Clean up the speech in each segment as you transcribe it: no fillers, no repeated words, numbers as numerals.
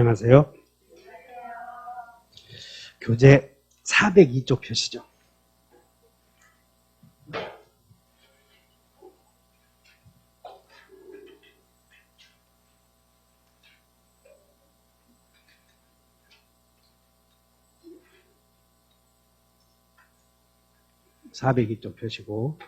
안녕하세요. 교재 402쪽 표시죠. (402쪽) 표시고,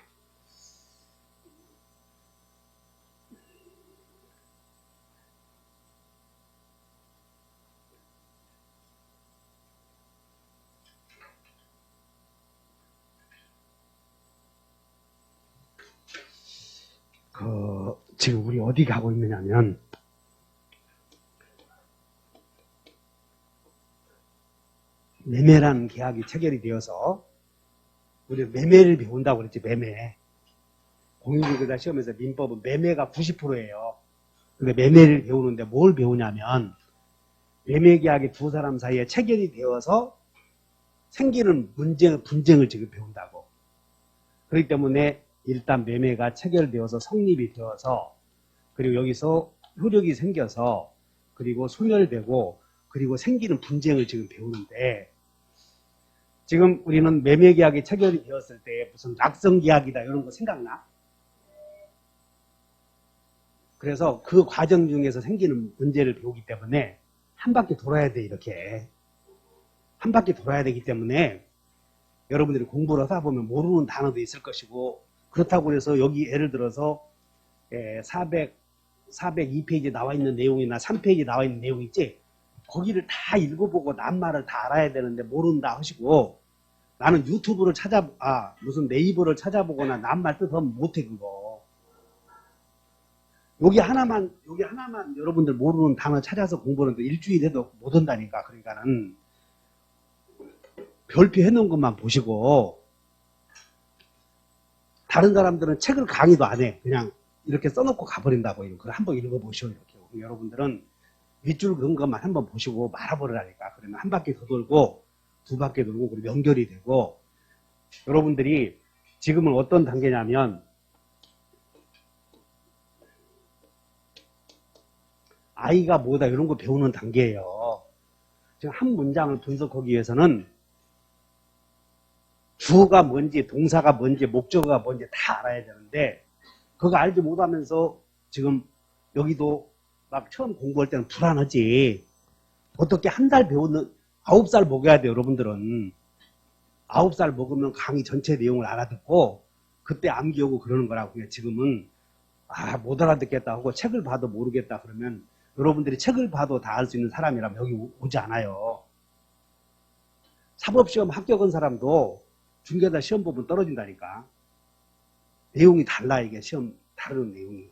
지금 우리 어디 가고 있느냐면, 매매라는 계약이 체결이 되어서, 우리 매매를 배운다고 그랬지. 매매. 공인중개사 시험에서 민법은 매매가 90%예요. 근데 매매를 배우는데 뭘 배우냐면, 매매 계약이 두 사람 사이에 체결이 되어서 생기는 분쟁을 지금 배운다고. 그렇기 때문에 일단 매매가 체결되어서 성립이 되어서, 그리고 여기서 효력이 생겨서, 그리고 소멸되고, 그리고 생기는 분쟁을 지금 배우는데, 지금 우리는 매매 계약이 체결이 되었을 때 무슨 낙성 계약이다 이런 거 생각나? 그래서 그 과정 중에서 생기는 문제를 배우기 때문에 한 바퀴 돌아야 돼. 이렇게 한 바퀴 돌아야 되기 때문에 여러분들이 공부를 하다 보면 모르는 단어도 있을 것이고, 그렇다고 해서 여기 예를 들어서 402페이지에 나와 있는 내용이나 3페이지에 나와 있는 내용 있지? 거기를 다 읽어보고 낱말을 다 알아야 되는데 모른다 하시고, 나는 유튜브를 무슨 네이버를 찾아보거나 낱말 뜻하면 못해. 그거 여기 하나만 여러분들 모르는 단어 찾아서 공부하는데 일주일 해도 못 온다니까. 그러니까는 별표 해놓은 것만 보시고, 다른 사람들은 책을 강의도 안 해. 그냥 이렇게 써놓고 가버린다고. 이거 한번 읽어보시오. 이렇게. 여러분들은 윗줄 그은 것만 한번 보시고 말아버리라니까. 그러면 한 바퀴 더 돌고, 두 바퀴 돌고, 그리고 연결이 되고, 여러분들이 지금은 어떤 단계냐면, 아이가 뭐다 이런 거 배우는 단계예요. 지금 한 문장을 분석하기 위해서는 주어가 뭔지, 동사가 뭔지, 목적어가 뭔지 다 알아야 되는데, 그거 알지 못하면서 지금 여기도 막 처음 공부할 때는 불안하지. 어떻게 한 달 배우는 9살 먹여야 돼요. 여러분들은 9살 먹으면 강의 전체 내용을 알아듣고 그때 암기 오고 그러는 거라고. 그냥 지금은 못 알아듣겠다 하고 책을 봐도 모르겠다 그러면, 여러분들이 책을 봐도 다 알 수 있는 사람이라면 여기 오지 않아요. 사법시험 합격한 사람도 중개사 시험 보면 떨어진다니까. 내용이 달라. 이게 시험 다루는 내용이.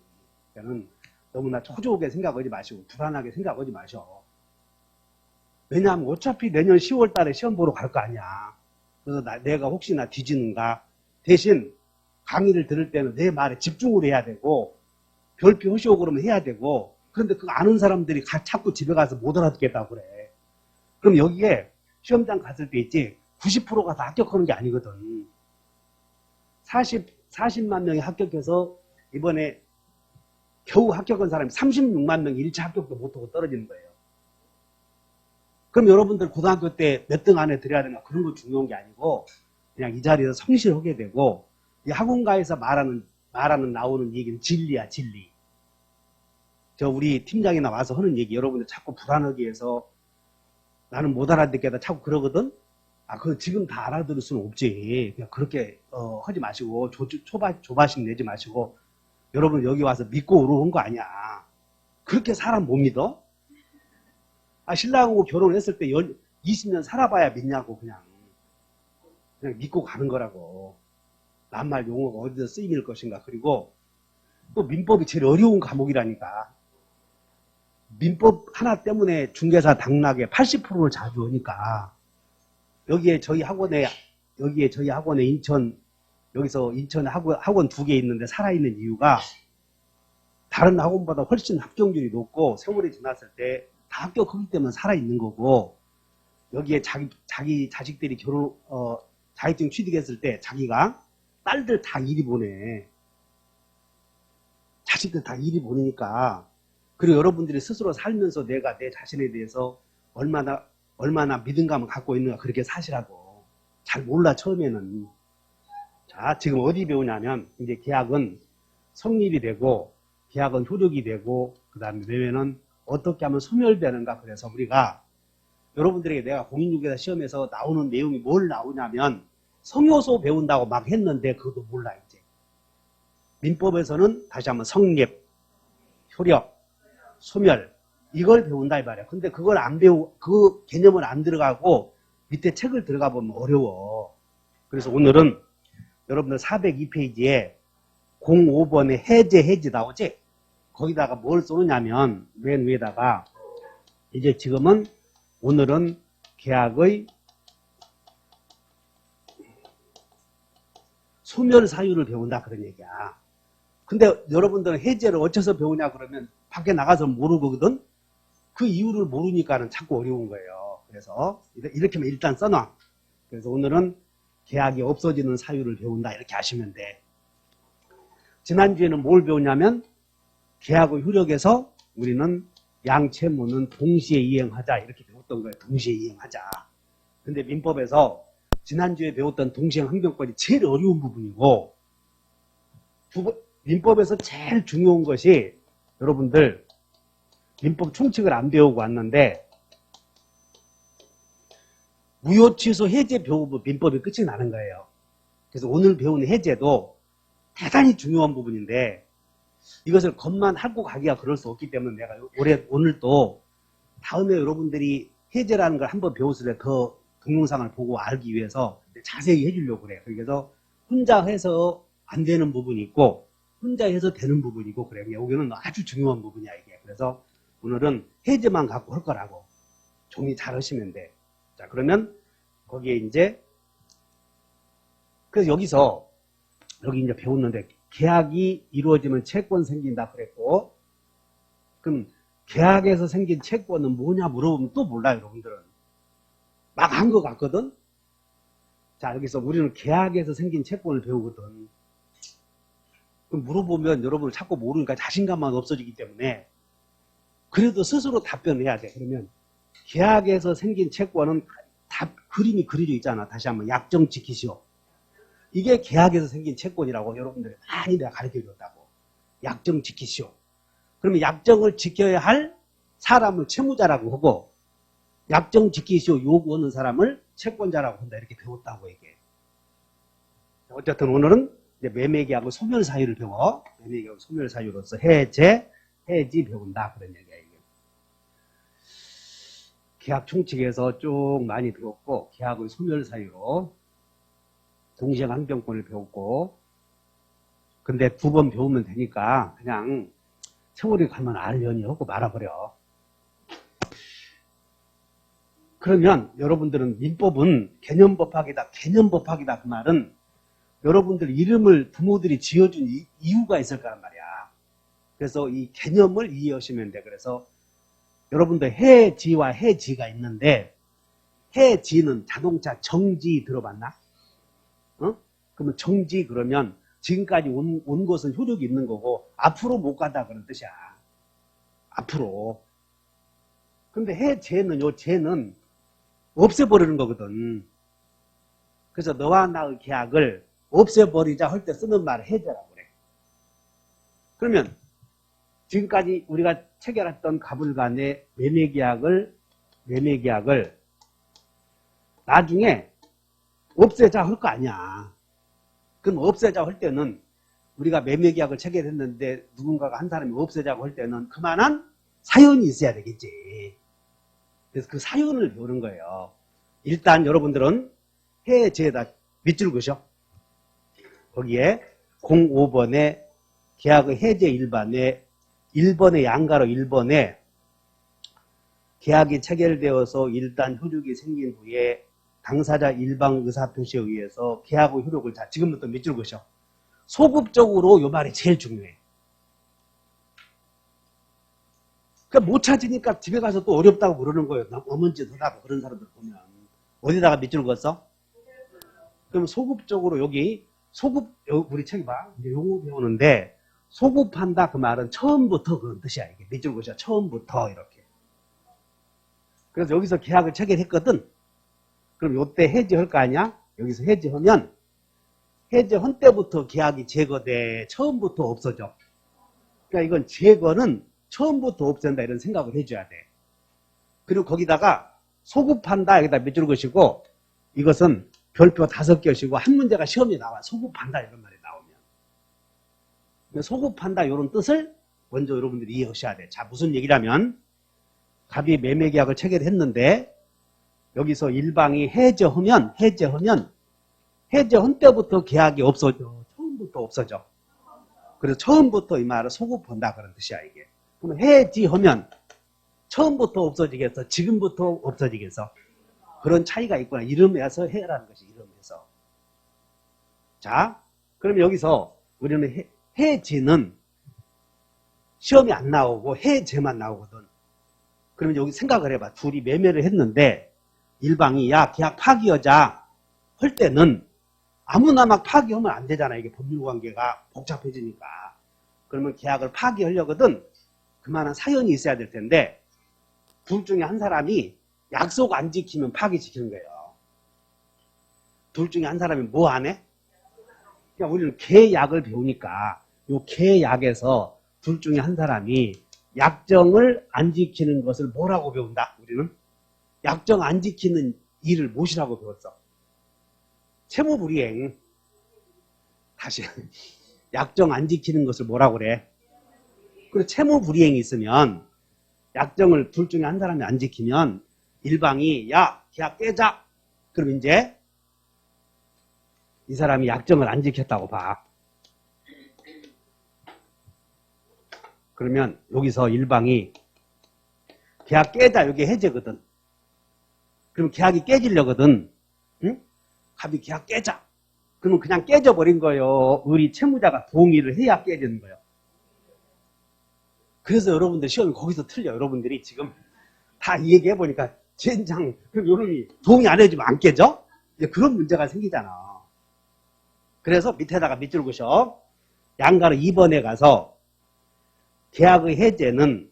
그러니까는 너무나 초조하게 생각하지 마시고 불안하게 생각하지 마셔. 왜냐하면 어차피 내년 10월 달에 시험 보러 갈 거 아니야. 그래서 내가 혹시나 뒤지는가. 대신 강의를 들을 때는 내 말에 집중을 해야 되고, 별표 허시오 그러면 해야 되고, 그런데 그거 아는 사람들이 자꾸 집에 가서 못 알아듣겠다고 그래. 그럼 여기에 시험장 갔을 때 있지, 90%가 다 합격하는 게 아니거든. 40만 명이 합격해서 이번에 겨우 합격한 사람이 36만 명이 1차 합격도 못하고 떨어지는 거예요. 그럼 여러분들 고등학교 때 몇 등 안에 들어야 되나 그런 거 중요한 게 아니고, 그냥 이 자리에서 성실하게 되고, 이 학원가에서 나오는 얘기는 진리야. 진리. 우리 팀장이 나와서 하는 얘기, 여러분들 자꾸 불안하게 해서 나는 못 알아듣겠다 자꾸 그러거든. 그거 지금 다 알아들을 수는 없지. 그냥 그렇게 하지 마시고, 조바심 내지 마시고, 여러분 여기 와서 믿고 오러온 거 아니야. 그렇게 사람 못 믿어? 신랑하고 결혼했을 때 20년 살아봐야 믿냐고. 그냥 믿고 가는 거라고. 낱말 용어가 어디서 쓰임일 것인가. 그리고 또 민법이 제일 어려운 과목이라니까. 민법 하나 때문에 중개사 당락에 80%를 자주 오니까. 여기에 저희 학원에 여기서 인천에 학원 2개 있는데 살아있는 이유가, 다른 학원보다 훨씬 합격률이 높고 세월이 지났을 때 다 합격하기 때문에 살아있는 거고, 여기에 자기 자식들이 자격증 취득했을 때 자기가 딸들 다 이리 보내. 자식들 다 이리 보내니까 그리고 여러분들이 스스로 살면서 내가 내 자신에 대해서 얼마나 믿음감을 갖고 있는가 그렇게 사시라고. 잘 몰라 처음에는. 자, 지금 어디 배우냐면 이제 계약은 성립이 되고 계약은 효력이 되고 그 다음에 매매는 어떻게 하면 소멸되는가. 그래서 우리가 여러분들에게 내가 공인중개사 시험에서 나오는 내용이 뭘 나오냐면 성요소 배운다고 막 했는데 그것도 몰라 이제. 민법에서는 다시 한번 성립, 효력, 소멸 이걸 배운다 이 말이야. 근데 그걸 안 그 개념을 안 들어가고 밑에 책을 들어가 보면 어려워. 그래서 오늘은 여러분들 402페이지에 05번에 해지 나오지? 거기다가 뭘 쏘느냐면 맨 위에다가 이제 지금은 오늘은 계약의 소멸 사유를 배운다 그런 얘기야. 근데 여러분들은 해제를 어째서 배우냐 그러면 밖에 나가서 모르거든? 그 이유를 모르니까는 자꾸 어려운 거예요. 그래서 이렇게만 일단 써놔. 그래서 오늘은 계약이 없어지는 사유를 배운다 이렇게 하시면 돼. 지난주에는 뭘 배웠냐면 계약의 효력에서 우리는 양채무는 동시에 이행하자 이렇게 배웠던 거예요. 동시에 이행하자. 근데 민법에서 지난주에 배웠던 동시행항변권이 제일 어려운 부분이고 민법에서 제일 중요한 것이 여러분들 민법 총칙을 안 배우고 왔는데 무효취소 해제 배우면 민법이 끝이 나는 거예요. 그래서 오늘 배우는 해제도 대단히 중요한 부분인데 이것을 겉만 하고 가기가 그럴 수 없기 때문에 내가 오늘 또 다음에 여러분들이 해제라는 걸 한번 배웠을 때 더 동영상을 보고 알기 위해서 자세히 해주려고 그래요. 그래서 혼자 해서 안 되는 부분이 있고 혼자 해서 되는 부분이고 그래요. 여기는 아주 중요한 부분이야 이게. 그래서 오늘은 해제만 갖고 할 거라고. 정리 잘 하시면 돼. 자, 그러면 거기에 이제 그래서 여기 이제 배웠는데 계약이 이루어지면 채권 생긴다 그랬고 그럼 계약에서 생긴 채권은 뭐냐 물어보면 또 몰라요. 여러분들은 막 한 것 같거든. 자, 여기서 우리는 계약에서 생긴 채권을 배우거든. 그럼 물어보면 여러분을 자꾸 모르니까 자신감만 없어지기 때문에 그래도 스스로 답변을 해야 돼. 그러면 계약에서 생긴 채권은 다 그림이 그려져 있잖아. 다시 한번 약정 지키시오. 이게 계약에서 생긴 채권이라고 여러분들이 많이 내가 가르쳐 줬다고. 약정 지키시오. 그러면 약정을 지켜야 할 사람을 채무자라고 하고 약정 지키시오 요구하는 사람을 채권자라고 한다. 이렇게 배웠다고 이게. 어쨌든 오늘은 이제 매매계약의 소멸 사유를 배워. 매매계약 소멸 사유로서 해지 배운다. 그런 얘기야 이게. 계약 총칙에서 쭉 많이 배웠고 계약의 소멸 사유로 동시행 항변권을 배웠고 근데 2번 배우면 되니까 그냥 세월이 가면 알려니 하고 말아버려. 그러면 여러분들은 민법은 개념법학이다. 개념법학이다. 그 말은 여러분들 이름을 부모들이 지어준 이유가 있을 거란 말이야. 그래서 이 개념을 이해하시면 돼. 그래서 여러분들 해지와 해지가 있는데 해지는 자동차 정지 들어봤나? 어? 그러면 정지 그러면 지금까지 온 것은 효력이 있는 거고 앞으로 못 가다 그런 뜻이야. 앞으로. 근데 해제는 요 제는 없애버리는 거거든. 그래서 너와 나의 계약을 없애버리자 할 때 쓰는 말을 해제라고 그래. 그러면 지금까지 우리가 체결했던 가불간의 매매계약을 나중에 없애자 할 거 아니야. 그럼 없애자 할 때는 우리가 매매계약을 체결했는데 누군가가 한 사람이 없애자고 할 때는 그만한 사연이 있어야 되겠지. 그래서 그 사연을 배우는 거예요. 일단 여러분들은 해제에다 밑줄 그으셔. 거기에 05번에 계약의 해제 일반에 1번의 양가로 1번에 계약이 체결되어서 일단 효력이 생긴 후에 당사자 일방 의사표시에 의해서 계약의 효력을 자 지금부터 밑줄 그으셔. 소급적으로 요 말이 제일 중요해. 그러니까 못 찾으니까 집에 가서 또 어렵다고 그러는 거예요. 어문짓하다고 그런 사람들 보면. 어디다가 밑줄 그었어? 그럼 소급적으로 여기 우리 책이 봐. 이제 용어 배우는데 소급한다 그 말은 처음부터 그런 뜻이야. 이게 밑줄 그으셔. 처음부터 이렇게. 그래서 여기서 계약을 체결했거든. 그럼 요때 해지할 거 아니야? 여기서 해지하면 해지한 때부터 계약이 제거돼. 처음부터 없어져. 그러니까 이건 제거는 처음부터 없앤다 이런 생각을 해줘야 돼. 그리고 거기다가 소급한다 여기다 밑줄 그으시고 이것은 별표 5개시고 한 문제가 시험에 나와. 소급한다 이런 말이 나오면. 소급한다 이런 뜻을 먼저 여러분들이 이해하셔야 돼. 자, 무슨 얘기냐면 갑이 매매계약을 체결했는데 여기서 일방이 해제하면 해제한 때부터 계약이 없어져. 처음부터 없어져. 그래서 처음부터 이 말은 소급한다 그런 뜻이야 이게. 그럼 해지하면 처음부터 없어지겠어? 지금부터 없어지겠어? 그런 차이가 있구나. 이름에서 해라는 것이 이름에서. 자, 그럼 여기서 우리는 해지는 시험이 안 나오고 해제만 나오거든. 그러면 여기 생각을 해봐. 둘이 매매를 했는데 일방이 야 계약 파기하자 할 때는 아무나 막 파기하면 안 되잖아. 이게 법률관계가 복잡해지니까. 그러면 계약을 파기하려거든 그만한 사연이 있어야 될 텐데 둘 중에 한 사람이 약속 안 지키면 파기시키는 거예요. 둘 중에 한 사람이 뭐 안 해? 그러니까 우리는 계약을 배우니까 요 계약에서 둘 중에 한 사람이 약정을 안 지키는 것을 뭐라고 배운다? 우리는 약정 안 지키는 일을 무엇이라고 배웠어? 채무불이행. 다시 약정 안 지키는 것을 뭐라고 그래? 그리고 채무불이행이 있으면 약정을 둘 중에 한 사람이 안 지키면 일방이 야 계약 깨자. 그럼 이제 이 사람이 약정을 안 지켰다고 봐. 그러면 여기서 일방이 계약 깨자. 이게 해제거든. 그럼 계약이 깨지려거든. 응? 갑이 계약 깨자. 그러면 그냥 깨져버린 거예요. 우리 채무자가 동의를 해야 깨지는 거예요. 그래서 여러분들 시험이 거기서 틀려. 여러분들이 지금 다 이 얘기 해보니까 젠장 그럼 요놈이 동의 안 해주면 안 깨져? 이제 그런 문제가 생기잖아. 그래서 밑에다가 밑줄 그으셔. 양가로 2번에 가서 계약의 해제는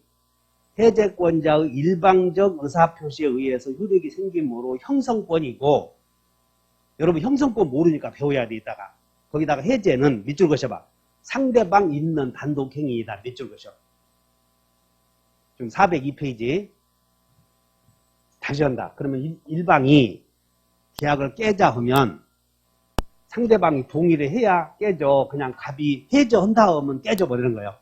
해제권자의 일방적 의사표시에 의해서 효력이 생김으로 형성권이고 여러분 형성권 모르니까 배워야 돼 이따가. 거기다가 해제는 밑줄 그으셔봐. 상대방 있는 단독행위이다. 밑줄 그으셔. 지금 402페이지 다시 한다. 그러면 일방이 계약을 깨자 하면 상대방이 동의를 해야 깨져. 그냥 갑이 해제한다 하면 깨져버리는 거예요.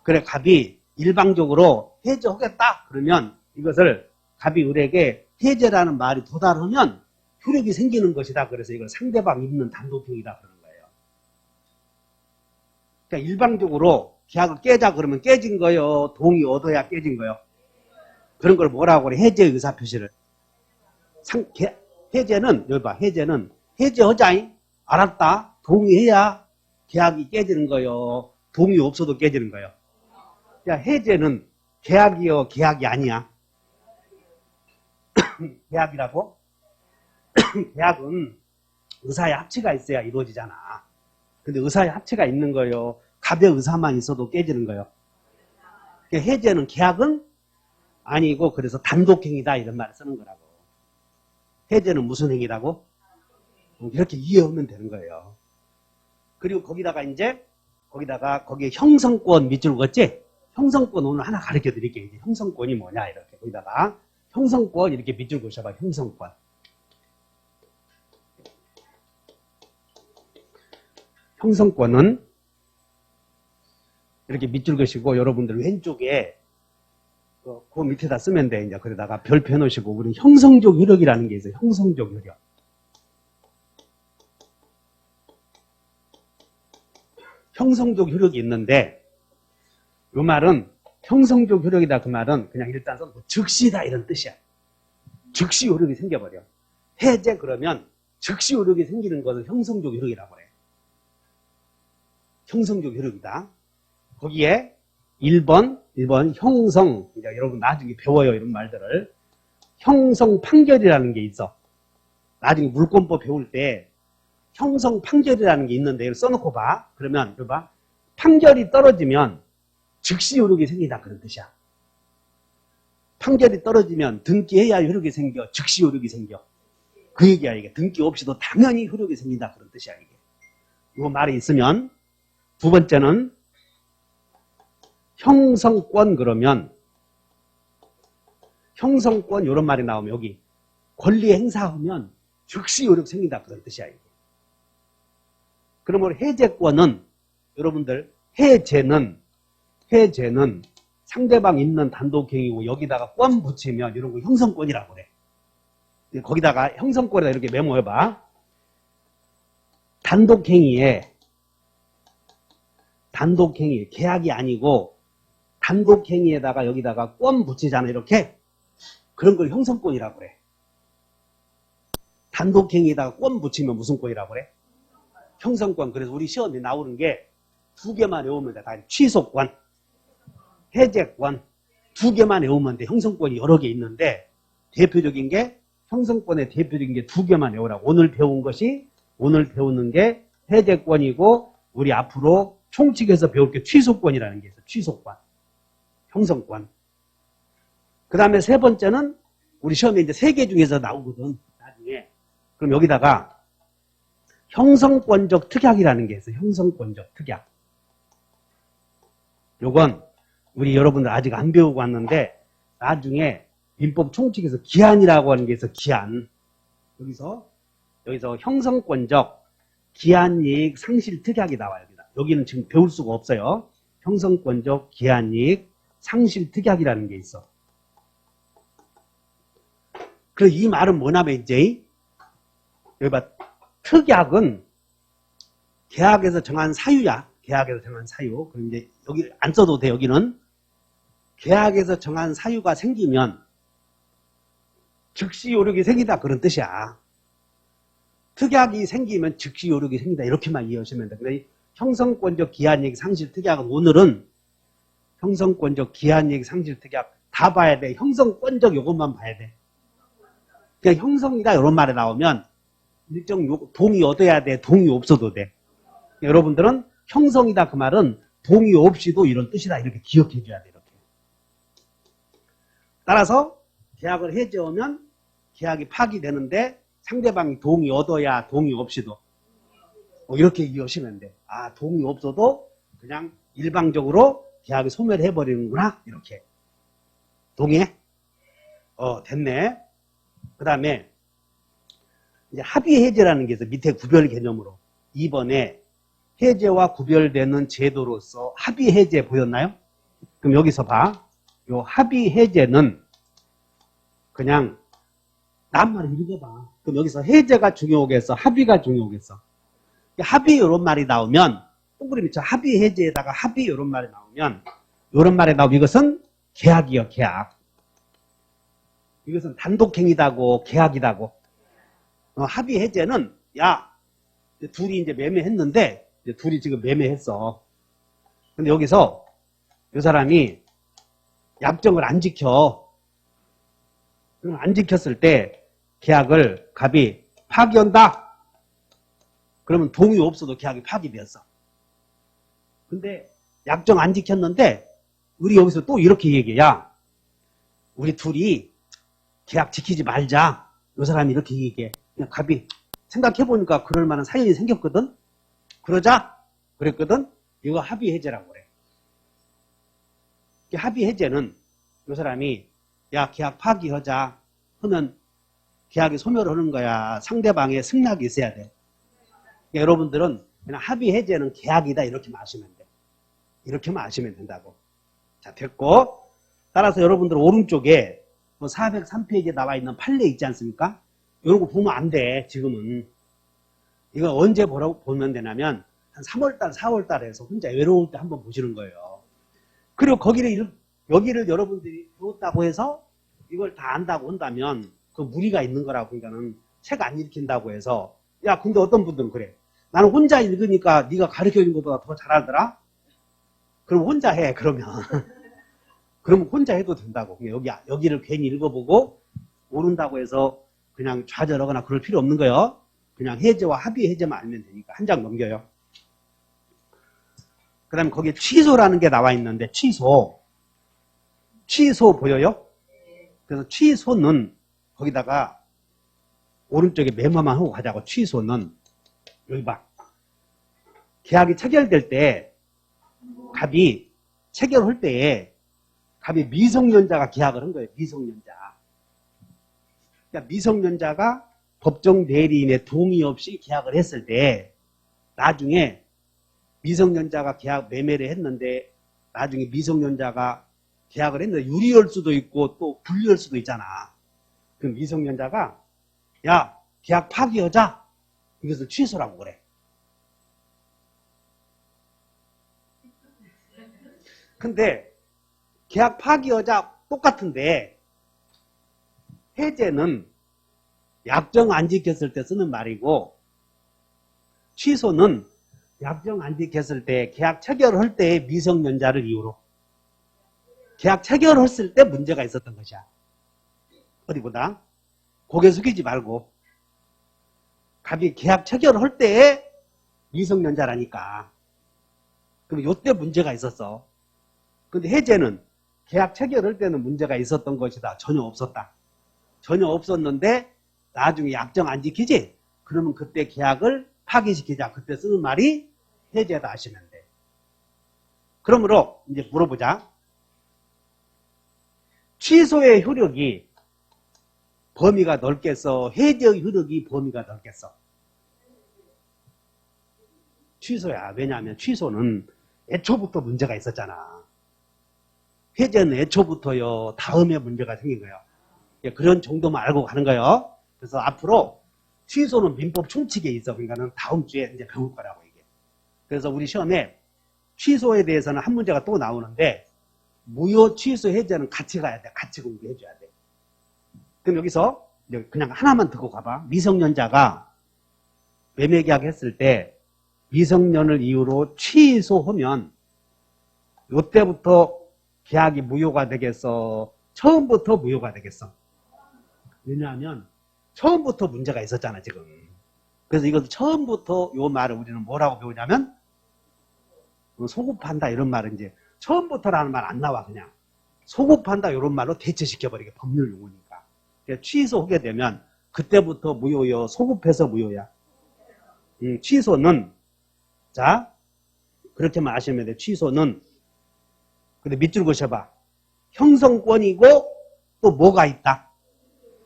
그래 갑이 일방적으로 해제하겠다 그러면 이것을 갑이 을에게 해제라는 말이 도달하면 효력이 생기는 것이다. 그래서 이걸 상대방 있는 단독행위다 그러는 거예요. 그러니까 일방적으로 계약을 깨자 그러면 깨진 거요. 동의 얻어야 깨진 거요. 그런 걸 뭐라고 그래? 해제 의사표시를. 해제는 여기 봐. 해제는 해제하자잉. 알았다. 동의해야 계약이 깨지는 거요. 동의 없어도 깨지는 거요. 야, 해제는 계약이요, 계약이 아니야. 계약이라고? 계약은 의사의 합치가 있어야 이루어지잖아. 근데 의사의 합치가 있는 거요. 갑의 의사만 있어도 깨지는 거요. 해제는 계약은 아니고 그래서 단독행위다 이런 말을 쓰는 거라고. 해제는 무슨 행위라고? 이렇게 이해하면 되는 거예요. 그리고 거기다가 이제 거기에 형성권 밑줄 그었지? 형성권 오늘 하나 가르쳐 드릴게요. 이제 형성권이 뭐냐 이렇게 거기다가 형성권 이렇게 밑줄 그으셔봐. 형성권. 형성권은 이렇게 밑줄 그으시고 여러분들 왼쪽에 그 밑에다 쓰면 돼. 이제 그러다가 별표 해놓으시고 우리 형성적 효력이라는 게 있어요. 형성적 효력. 형성적 효력이 있는데 이 말은 형성적 효력이다 그 말은 그냥 일단 즉시다 이런 뜻이야. 즉시 효력이 생겨버려. 해제 그러면 즉시 효력이 생기는 것을 형성적 효력이라고 해. 형성적 효력이다. 거기에 1번 형성. 이제 여러분 나중에 배워요 이런 말들을. 형성 판결이라는 게 있어. 나중에 물권법 배울 때 형성 판결이라는 게 있는데 이걸 써놓고 봐. 그러면 이거 봐. 판결이 떨어지면 즉시 효력이 생긴다 그런 뜻이야. 판결이 떨어지면 등기해야 효력이 생겨, 즉시 효력이 생겨. 그 얘기야 이게. 등기 없이도 당연히 효력이 생긴다 그런 뜻이야 이게. 이 말이 있으면 두 번째는 형성권 그러면 형성권 이런 말이 나오면 여기 권리 행사하면 즉시 효력 생긴다 그런 뜻이야 이게. 그러면 해제권은 여러분들 해제는 상대방 있는 단독행위고 여기다가 권 붙이면 이런 거 형성권이라고 그래. 거기다가 형성권에다 이렇게 메모해봐. 단독행위에 계약이 아니고 단독행위에다가 여기다가 권 붙이잖아 이렇게. 그런 걸 형성권이라고 그래. 단독행위에다가 권 붙이면 무슨 권이라고 그래? 형성권. 그래서 우리 시험에 나오는 게 두 개만 외우면 돼. 다 취소권, 해제권 두 개만 외우면 돼. 형성권이 여러 개 있는데 대표적인 게 형성권의 대표적인 게 두 개만 외우라고. 오늘 배우는 게 해제권이고 우리 앞으로 총칙에서 배울 게 취소권이라는 게 있어. 취소권, 형성권. 그 다음에 세 번째는 우리 시험에 이제 세 개 중에서 나오거든 나중에. 그럼 여기다가 형성권적 특약이라는 게 있어. 형성권적 특약. 요건 우리 여러분들 아직 안 배우고 왔는데 나중에 민법 총칙에서 기한이라고 하는 게 있어. 기한. 여기서 형성권적 기한이익 상실 특약이 나와요. 여기는 지금 배울 수가 없어요. 형성권적 기한이익 상실 특약이라는 게 있어. 그래서 이 말은 뭐냐면 이제 여기 봐. 특약은 계약에서 정한 사유야. 계약에서 정한 사유. 그럼 이제 여기 안 써도 돼. 여기는 계약에서 정한 사유가 생기면 즉시 효력이 생긴다 그런 뜻이야. 특약이 생기면 즉시 효력이 생긴다 이렇게만 이해하시면 돼. 그래 형성권적 기한이익 상실 특약은 오늘은 형성권적 기한이익 상실 특약 다 봐야 돼. 형성권적 요것만 봐야 돼. 그냥 형성이다 이런 말이 나오면 일정 동의 얻어야 돼. 동의 없어도 돼. 여러분들은 형성이다 그 말은 동의 없이도 이런 뜻이다 이렇게 기억해 줘야 돼. 이렇게. 따라서 계약을 해지하면 계약이 파기되는데 상대방이 동의 얻어야 동의 없이도 이렇게 이해하시면 돼. 아 동의 없어도 그냥 일방적으로 계약이 소멸해버리는구나 이렇게. 동의해? 됐네. 그 다음에 이제 합의 해제라는 게 있어. 밑에 구별 개념으로 2번에 해제와 구별되는 제도로서 합의 해제 보였나요? 그럼 여기서 봐. 요 합의 해제는 그냥 낱말을 읽어봐. 그럼 여기서 해제가 중요하겠어? 합의가 중요하겠어? 합의 이런 말이 나오면 동그라미 쳐. 합의 해제에다가 합의 이런 말이 나오면 이런 말이 나오면 이것은 계약이요. 계약. 이것은 단독행위다고 계약이다고. 합의 해제는 야 둘이 이제 매매했는데 이제 둘이 지금 매매했어. 근데 여기서 이 사람이 약정을 안 지켜. 그럼 안 지켰을 때 계약을 갑이 파기한다. 그러면 동의 없어도 계약이 파기되었어. 근데 약정 안 지켰는데 우리 여기서 또 이렇게 얘기해. 야 우리 둘이 계약 지키지 말자. 이 사람이 이렇게 얘기해. 그냥 갑이 생각해보니까 그럴 만한 사연이 생겼거든. 그러자 그랬거든. 이거 합의 해제라고 그래. 합의 해제는 이 사람이 야 계약 파기하자 하면 계약이 소멸하는 거야. 상대방의 승낙이 있어야 돼. 여러분들은 그냥 합의 해제는 계약이다 이렇게 아시면 돼. 이렇게만 아시면 된다고. 자 됐고. 따라서 여러분들 오른쪽에 403페이지에 나와 있는 판례 있지 않습니까? 이런 거 보면 안 돼. 지금은. 이거 언제 보면 되냐면 한 3월달 4월달에서 혼자 외로울 때 한번 보시는 거예요. 그리고 여기를 여러분들이 배웠다고 해서 이걸 다 안다고 한다면 그 무리가 있는 거라고. 그러니까는 책 안 읽힌다고 해서 야 근데 어떤 분들은 그래. 나는 혼자 읽으니까 네가 가르쳐준 것보다 더 잘하더라. 그럼 혼자 해. 그러면 그러면 혼자 해도 된다고. 여기를 괜히 읽어보고 모른다고 해서 그냥 좌절하거나 그럴 필요 없는 거예요. 그냥 해제와 합의 해제만 알면 되니까 한 장 넘겨요. 그 다음에 거기에 취소라는 게 나와 있는데, 취소 보여요? 그래서 취소는 거기다가 오른쪽에 메모만 하고 가자고. 취소는 여기 봐. 계약이 체결될 때 갑이 체결할 때에 갑이 미성년자가 계약을 한 거예요. 미성년자. 그러니까 미성년자가 법정 대리인의 동의 없이 계약을 했을 때 나중에 미성년자가 계약 매매를 했는데 나중에 미성년자가 계약을 했는데 유리할 수도 있고 또 불리할 수도 있잖아. 그럼 미성년자가 야 계약 파기하자. 이것을 취소라고 그래. 근데 계약 파기하자 똑같은데 해제는 약정 안 지켰을 때 쓰는 말이고 취소는 약정 안 지켰을 때 계약 체결할 때의 미성년자를 이유로 계약 체결했을 때 문제가 있었던 것이야. 어디보다 고개 숙이지 말고 갑이 계약 체결할 때에 미성년자라니까. 그럼 요때 문제가 있었어. 근데 해제는 계약 체결할 때는 문제가 있었던 것이다. 전혀 없었다. 전혀 없었는데 나중에 약정 안 지키지? 그러면 그때 계약을 파기시키자. 그때 쓰는 말이 해제다 하시면 돼. 그러므로 이제 물어보자. 취소의 효력이 범위가 넓겠어? 해제의 효력이 범위가 넓겠어? 취소야. 왜냐하면 취소는 애초부터 문제가 있었잖아. 해제는 애초부터요. 다음에 문제가 생긴 거예요. 그런 정도만 알고 가는 거예요. 그래서 앞으로 취소는 민법 총칙에 있어. 그러니까는 다음 주에 이제 배울 거라고 이게. 그래서 우리 시험에 취소에 대해서는 한 문제가 또 나오는데 무효 취소 해제는 같이 가야 돼. 같이 공부해 줘야 돼. 그럼 여기서 그냥 하나만 듣고 가봐. 미성년자가 매매계약 했을 때 미성년을 이유로 취소하면 이때부터 계약이 무효가 되겠어? 처음부터 무효가 되겠어? 왜냐하면 처음부터 문제가 있었잖아 지금. 그래서 이것도 처음부터 이 말을 우리는 뭐라고 배우냐면 소급한다 이런 말은 이제 처음부터라는 말 안 나와. 그냥 소급한다 이런 말로 대체시켜버리게. 법률 용어니까. 그러니까 취소하게 되면 그때부터 무효요? 소급해서 무효야? 취소는 자 그렇게만 아시면 돼. 취소는 근데 밑줄 그셔봐. 형성권이고 또 뭐가 있다?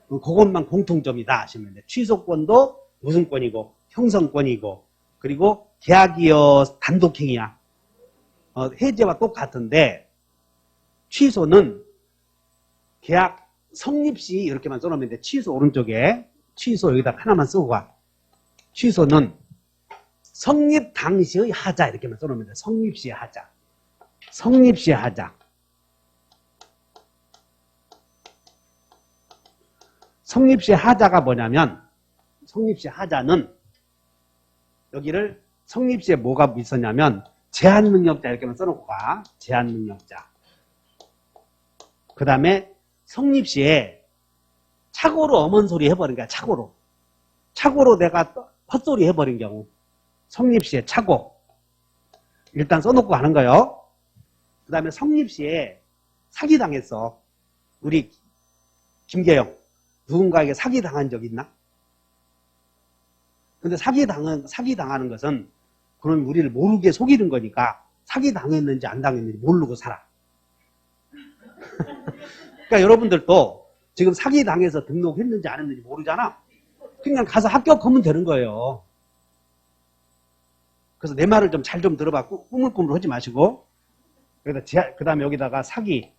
그것만 공통점이다 하시면 돼. 취소권도 무슨 권이고 형성권이고 그리고 계약이요 단독행위야. 해제와 똑같은데 취소는 계약 성립시 이렇게만 써놓으면 돼. 취소 오른쪽에 취소 여기다 하나만 쓰고 가. 취소는 성립 당시의 하자 이렇게만 써놓으면 돼. 성립시의 하자. 성립시의 하자. 성립시의 하자가 뭐냐면 성립시의 하자는 여기를 성립시에 뭐가 있었냐면 제한능력자 이렇게만 써놓고 가. 제한능력자. 그 다음에 성립시에 착오로 어먼소리 해버린 거야. 착오로. 착오로 내가 헛소리 해버린 경우. 성립시에 착오. 일단 써놓고 가는 거예요. 그 다음에 성립시에 사기당했어. 우리 김계영. 누군가에게 사기당한 적 있나? 근데 사기당하는 것은 그런 우리를 모르게 속이는 거니까 사기당했는지 안 당했는지 모르고 살아. 그러니까 여러분들도 지금 사기당해서 등록했는지 안 했는지 모르잖아. 그냥 가서 합격하면 되는 거예요. 그래서 내 말을 좀 잘 좀 들어봐. 꾸물꾸물 하지 마시고. 그 다음에 여기다가 사기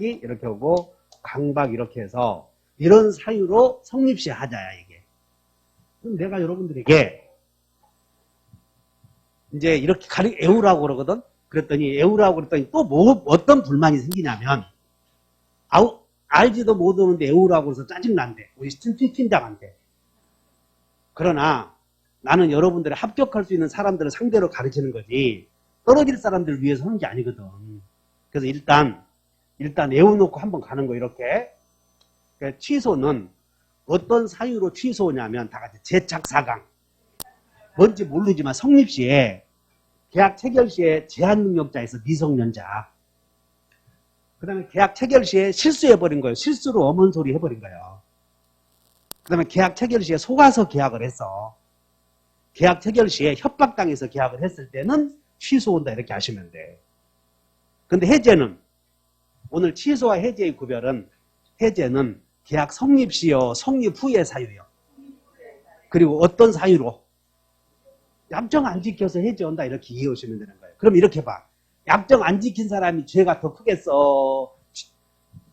이렇게 오고 강박 이렇게 해서 이런 사유로 성립시 하자야 이게. 그럼 내가 여러분들에게 이제 이렇게 애우라고 그러거든. 그랬더니 애우라고 그랬더니 또 어떤 불만이 생기냐면 알지도 못하는데 애우라고 해서 짜증난대. 우리 팀장한테. 그러나 나는 여러분들이 합격할 수 있는 사람들을 상대로 가르치는 거지 떨어질 사람들을 위해서 하는 게 아니거든. 그래서 일단 애워놓고 한번 가는 거 이렇게. 그러니까 취소는 어떤 사유로 취소냐면 다 같이 제착사강. 뭔지 모르지만 성립시에 계약 체결 시에 제한 능력자에서 미성년자. 그 다음에 계약 체결 시에 실수해버린 거예요. 실수로 어문 소리 해버린 거예요. 그 다음에 계약 체결 시에 속아서 계약을 했어. 계약 체결 시에 협박당해서 계약을 했을 때는 취소한다 이렇게 하시면 돼. 근데 해제는 오늘 취소와 해제의 구별은 해제는 계약 성립 시요 성립 후의 사유요. 그리고 어떤 사유로? 약정 안 지켜서 해제한다 이렇게 이해하시면 되는 거예요. 그럼 이렇게 봐. 약정 안 지킨 사람이 죄가 더 크겠어?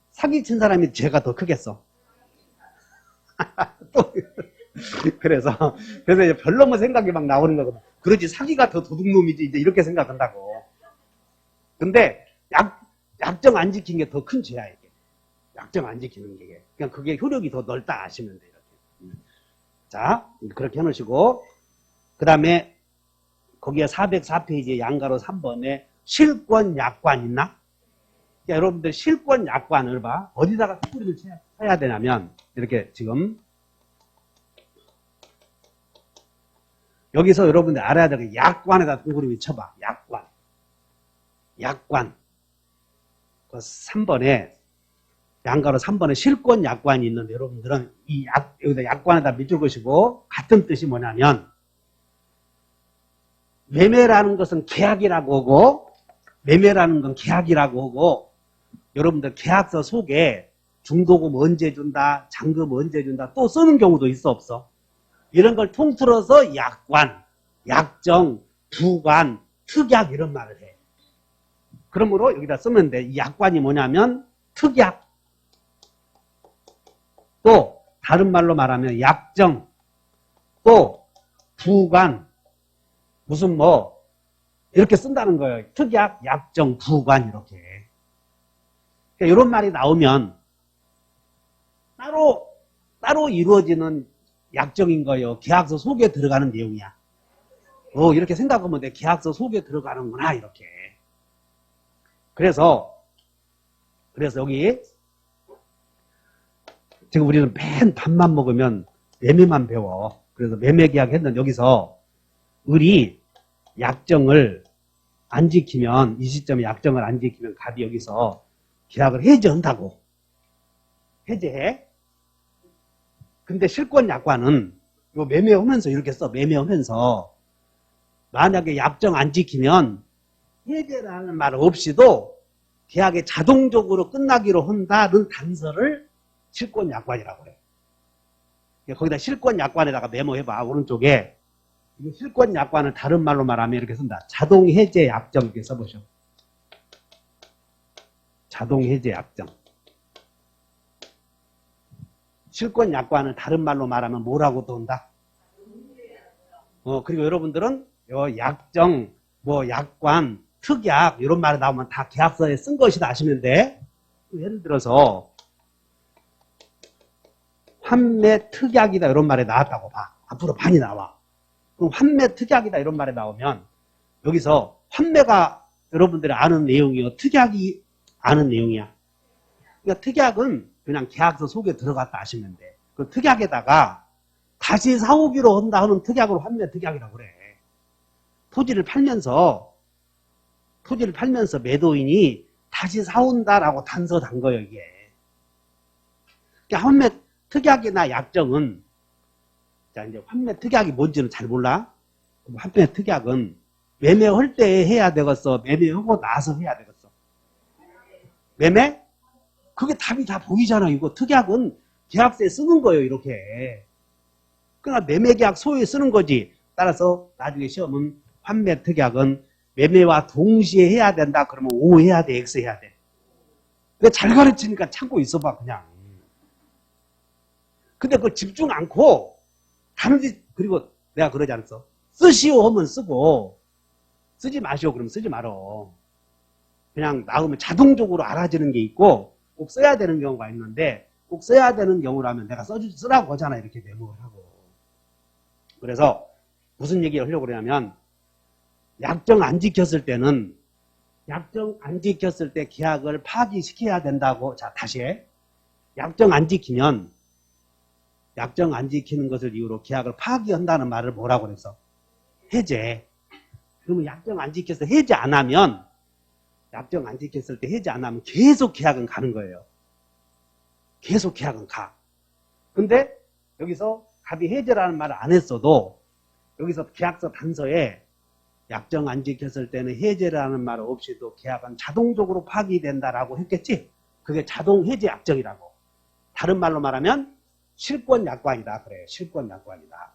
사기친 사람이 죄가 더 크겠어? 그래서 이제 별로만 생각이 막 나오는 거거든. 그러지 사기가 더 도둑놈이지 이제 이렇게 생각한다고. 근데 약정 안 지킨 게 더 큰 죄야 이게. 약정 안 지키는 게. 그냥 그게 효력이 더 넓다 아시면 돼요. 이렇게. 자 그렇게 해놓으시고 그 다음에 거기에 404페이지에 양가로 3번에 실권 약관 있나? 그러니까 여러분들 실권 약관을 봐. 어디다가 뚜꾸리를 쳐야 되냐면 이렇게 지금 여기서 여러분들 알아야 될 게 약관에다 동그라미 쳐봐. 약관. 그 3번에 양가로 3번에 실권 약관이 있는데 여러분들은 여기다 약관에다 밑줄 것이고 같은 뜻이 뭐냐면 매매라는 것은 계약이라고 하고 매매라는 건 계약이라고 하고 여러분들 계약서 속에 중도금 언제 준다, 잔금 언제 준다 또 쓰는 경우도 있어 없어? 이런 걸 통틀어서 약관, 약정, 부관, 특약 이런 말을 해. 그러므로 여기다 쓰면 돼. 이 약관이 뭐냐면 특약 또 다른 말로 말하면 약정 또 부관 무슨 뭐 이렇게 쓴다는 거예요. 특약, 약정, 부관 이렇게. 그러니까 이런 말이 나오면 따로 이루어지는 약정인 거예요. 계약서 속에 들어가는 내용이야. 이렇게 생각하면 돼. 계약서 속에 들어가는구나 이렇게. 그래서 여기 지금 우리는 맨 밥만 먹으면 매매만 배워. 그래서 매매 계약 했는데 여기서 을이 약정을 안 지키면 이 시점에 약정을 안 지키면 갑이 여기서 계약을 해제한다고. 해제해. 근데 실권 약관은 요 매매하면서 이렇게 써. 매매하면서 만약에 약정 안 지키면 해제라는 말 없이도 계약이 자동적으로 끝나기로 한다는 단서를 실권 약관이라고 해. 거기다 실권 약관에다가 메모해봐. 오른쪽에 이 실권 약관을 다른 말로 말하면 이렇게 쓴다. 자동 해제 약정 이렇게 써보셔. 자동 해제 약정. 실권 약관을 다른 말로 말하면 뭐라고 또 한다? 그리고 여러분들은 약정, 뭐 약관, 특약 이런 말이 나오면 다 계약서에 쓴 것이다 아시면 돼. 예를 들어서 환매 특약이다 이런 말이 나왔다고 봐. 앞으로 많이 나와. 그럼 환매 특약이다 이런 말이 나오면 여기서 환매가 여러분들이 아는 내용이요. 특약이 아는 내용이야. 그러니까 특약은 그냥 계약서 속에 들어갔다 하시면 돼. 그 특약에다가 다시 사오기로 한다 하는 특약으로 환매 특약이라고 그래. 토지를 팔면서 매도인이 다시 사온다라고 단서 단 거예요, 이게. 그러니까 환매 특약이나 약정은 자, 이제 환매 특약이 뭔지는 잘 몰라. 환매 특약은 매매할 때 해야 되겠어? 매매하고 나서 해야 되겠어? 매매? 그게 답이 다 보이잖아. 이거 특약은 계약서에 쓰는 거예요. 이렇게. 그러나 매매계약 소유에 쓰는 거지. 따라서 나중에 시험은 환매 특약은 매매와 동시에 해야 된다. 그러면 O 해야 돼? X 해야 돼? 근데 잘 가르치니까 참고 있어봐 그냥. 근데 그걸 집중 않고 다른 데 그리고 내가 그러지 않았어? 쓰시오 하면 쓰고 쓰지 마시오 그러면 쓰지 말어. 그냥 나오면 자동적으로 알아지는 게 있고 꼭 써야 되는 경우가 있는데 꼭 써야 되는 경우라면 내가 쓰라고 하잖아. 이렇게 메모를 하고. 그래서 무슨 얘기를 하려고 그러냐면 약정 안 지켰을 때는 약정 안 지켰을 때 계약을 파기시켜야 된다고. 자 다시 해. 약정 안 지키면 약정 안 지키는 것을 이유로 계약을 파기한다는 말을 뭐라고 그랬어? 해제. 그러면 약정 안 지켜서 해지 안 하면, 약정 안 지켰을 때 해지 안 하면 계속 계약은 가는 거예요. 계속 계약은 가. 근데 여기서 갑이 해제라는 말을 안 했어도 여기서 계약서 단서에 약정 안 지켰을 때는 해제라는 말 없이도 계약은 자동적으로 파기된다라고 했겠지? 그게 자동 해제 약정이라고. 다른 말로 말하면 실권 약관이다. 그래요. 실권 약관이다.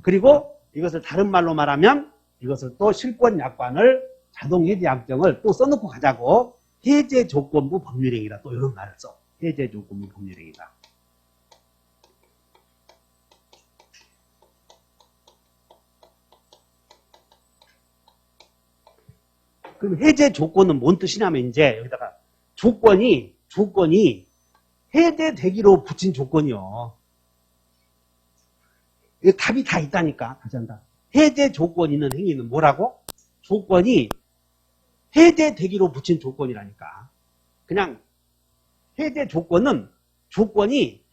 그리고 이것을 다른 말로 말하면 이것을 또 실권 약관을 자동 해제 약정을 또 써놓고 가자고. 해제 조건부 법률행위다. 또 이런 말을 써. 해제 조건부 법률행위다. 그럼 해제 조건은 뭔 뜻이냐면 이제 여기다가 조건이 해제되기로 붙인 조건이요. 이게 답이 다 있다니까. 다시 한다. 해제 조건 있는 행위는 뭐라고? 조건이 해제되기로 붙인 조건이라니까. 그냥 해제 조건은 조건이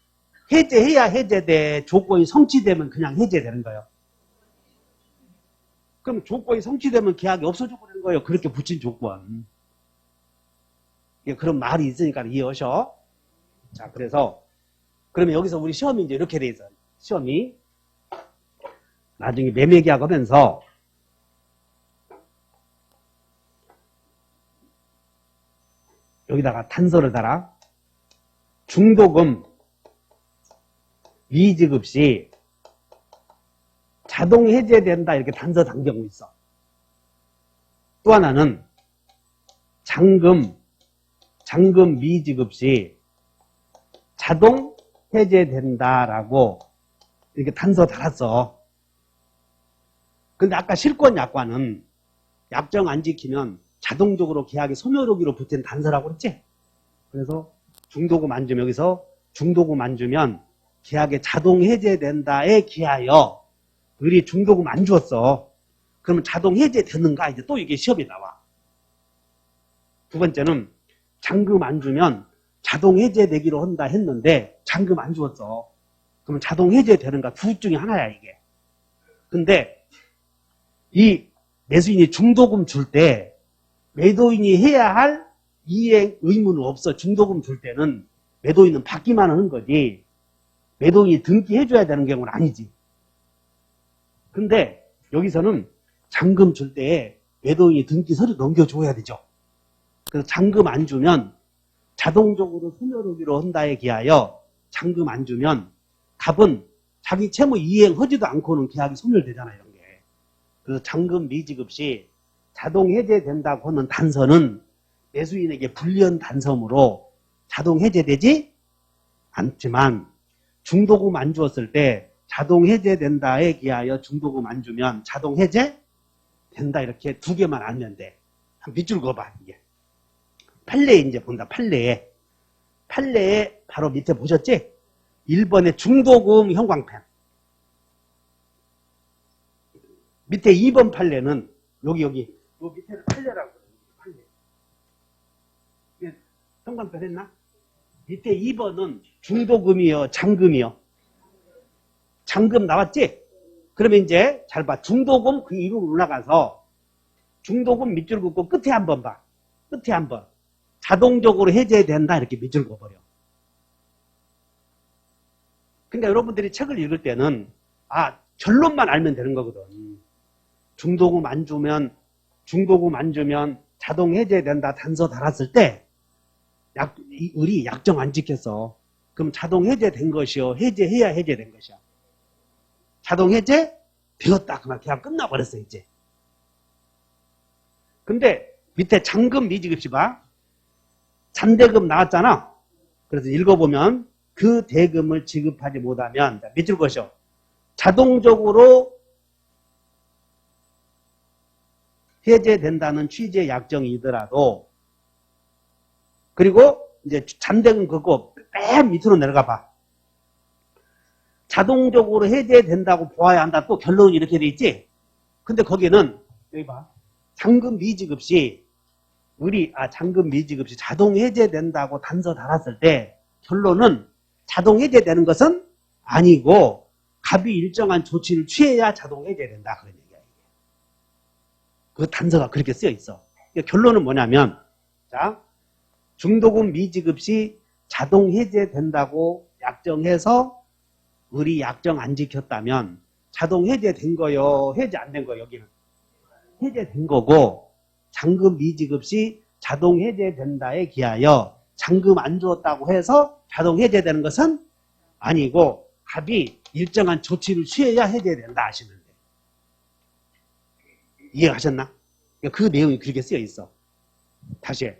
해제해야 해제돼. 조건이 성취되면 그냥 해제되는 거예요. 그럼 조건이 성취되면 계약이 없어져 버리는 거예요. 그렇게 붙인 조건. 그런 말이 있으니까 이해하셔. 자, 그래서 그러면 여기서 우리 시험이 이제 이렇게 돼 있어요. 시험이 나중에 매매계약 하면서 여기다가 단서를 달아. 중도금 미지급 시 자동 해제된다 이렇게 단서 단 경우 있어. 또 하나는 잔금 미지급 시 자동 해제된다라고 이렇게 단서 달았어. 근데 아까 실권 약관은 약정 안 지키면 자동적으로 계약이 소멸하기로 붙은 단서라고 그랬지? 그래서 중도금 안 주면 여기서 중도금 안 주면 계약에 자동 해제된다에 기하여 을이 중도금 안 주었어. 그러면 자동 해제되는가? 이제 또 이게 시험이 나와. 두 번째는 잔금 안 주면 자동 해제되기로 한다 했는데 잔금 안 주었어. 그러면 자동 해제되는가? 둘 중에 하나야 이게. 근데 이 매수인이 중도금 줄 때 매도인이 해야 할 이행 의무는 없어. 중도금 줄 때는 매도인은 받기만 하는 거지 매도인이 등기해줘야 되는 경우는 아니지. 근데 여기서는 잔금 줄 때 매도인이 등기 서류 넘겨줘야 되죠. 그래서 잔금 안 주면 자동적으로 소멸하기로 한다에 기하여 잔금 안 주면 갑은 자기 채무 이행하지도 않고는 계약이 소멸되잖아요. 이런 게. 그래서 잔금 미지급 시 자동 해제된다고 하는 단서는 매수인에게 불리한 단서므로 자동 해제되지 않지만 중도금 안 주었을 때 자동 해제된다에 기하여 중도금 안 주면 자동 해제된다. 이렇게 두 개만 알면 돼. 한 밑줄 그어봐. 이게 판례에 이제 본다. 판례에 바로 밑에 보셨지? 1번에 중도금 형광펜. 밑에 2번 판례는 여기 요 밑에는 판례라고 그래요. 판례. 형광펜 했나? 밑에 2번은 중도금이요, 잔금이요. 잔금 나왔지? 그러면 이제 잘 봐. 중도금 그 위로 올라가서 중도금 밑줄 긋고 끝에 한번 봐. 끝에 한번. 자동적으로 해제된다 이렇게 밑줄 그어버려. 그러니까 여러분들이 책을 읽을 때는 결론만 알면 되는 거거든. 중도금 안 주면 자동 해제된다 단서 달았을 때 을이 약정 안 지켰어. 그럼 자동 해제된 것이요. 해제해야 해제된 것이야. 자동 해제 되었다. 그만 계약 끝나버렸어 이제. 근데 밑에 잔금 미지급시 봐. 잔대금 나왔잖아. 그래서 읽어보면 그 대금을 지급하지 못하면 밑줄 것이요. 자동적으로 해제된다는 취지의 약정이더라도 그리고 이제 잔대금 그거 맨 밑으로 내려가 봐. 자동적으로 해제된다고 보아야 한다. 또 결론이 이렇게 돼 있지. 근데 거기는 여기 봐. 잔금 미지급 시 잔금 미지급 시 자동 해제된다고 단서 달았을 때 결론은 자동 해제되는 것은 아니고 갑이 일정한 조치를 취해야 자동 해제된다. 그런 얘기야. 그 단서가 그렇게 쓰여 있어. 그러니까 결론은 뭐냐면, 자, 중도금 미지급 시 자동 해제된다고 약정해서 우리 약정 안 지켰다면 자동 해제된 거요, 해제 안 된 거. 여기는 해제된 거고, 잔금 미지급 시 자동 해제된다에 기하여 잔금 안 주었다고 해서 자동 해제되는 것은 아니고, 갑이 일정한 조치를 취해야 해제된다 하시면 돼. 이해하셨나? 그 내용이 그렇게 쓰여 있어. 다시 해.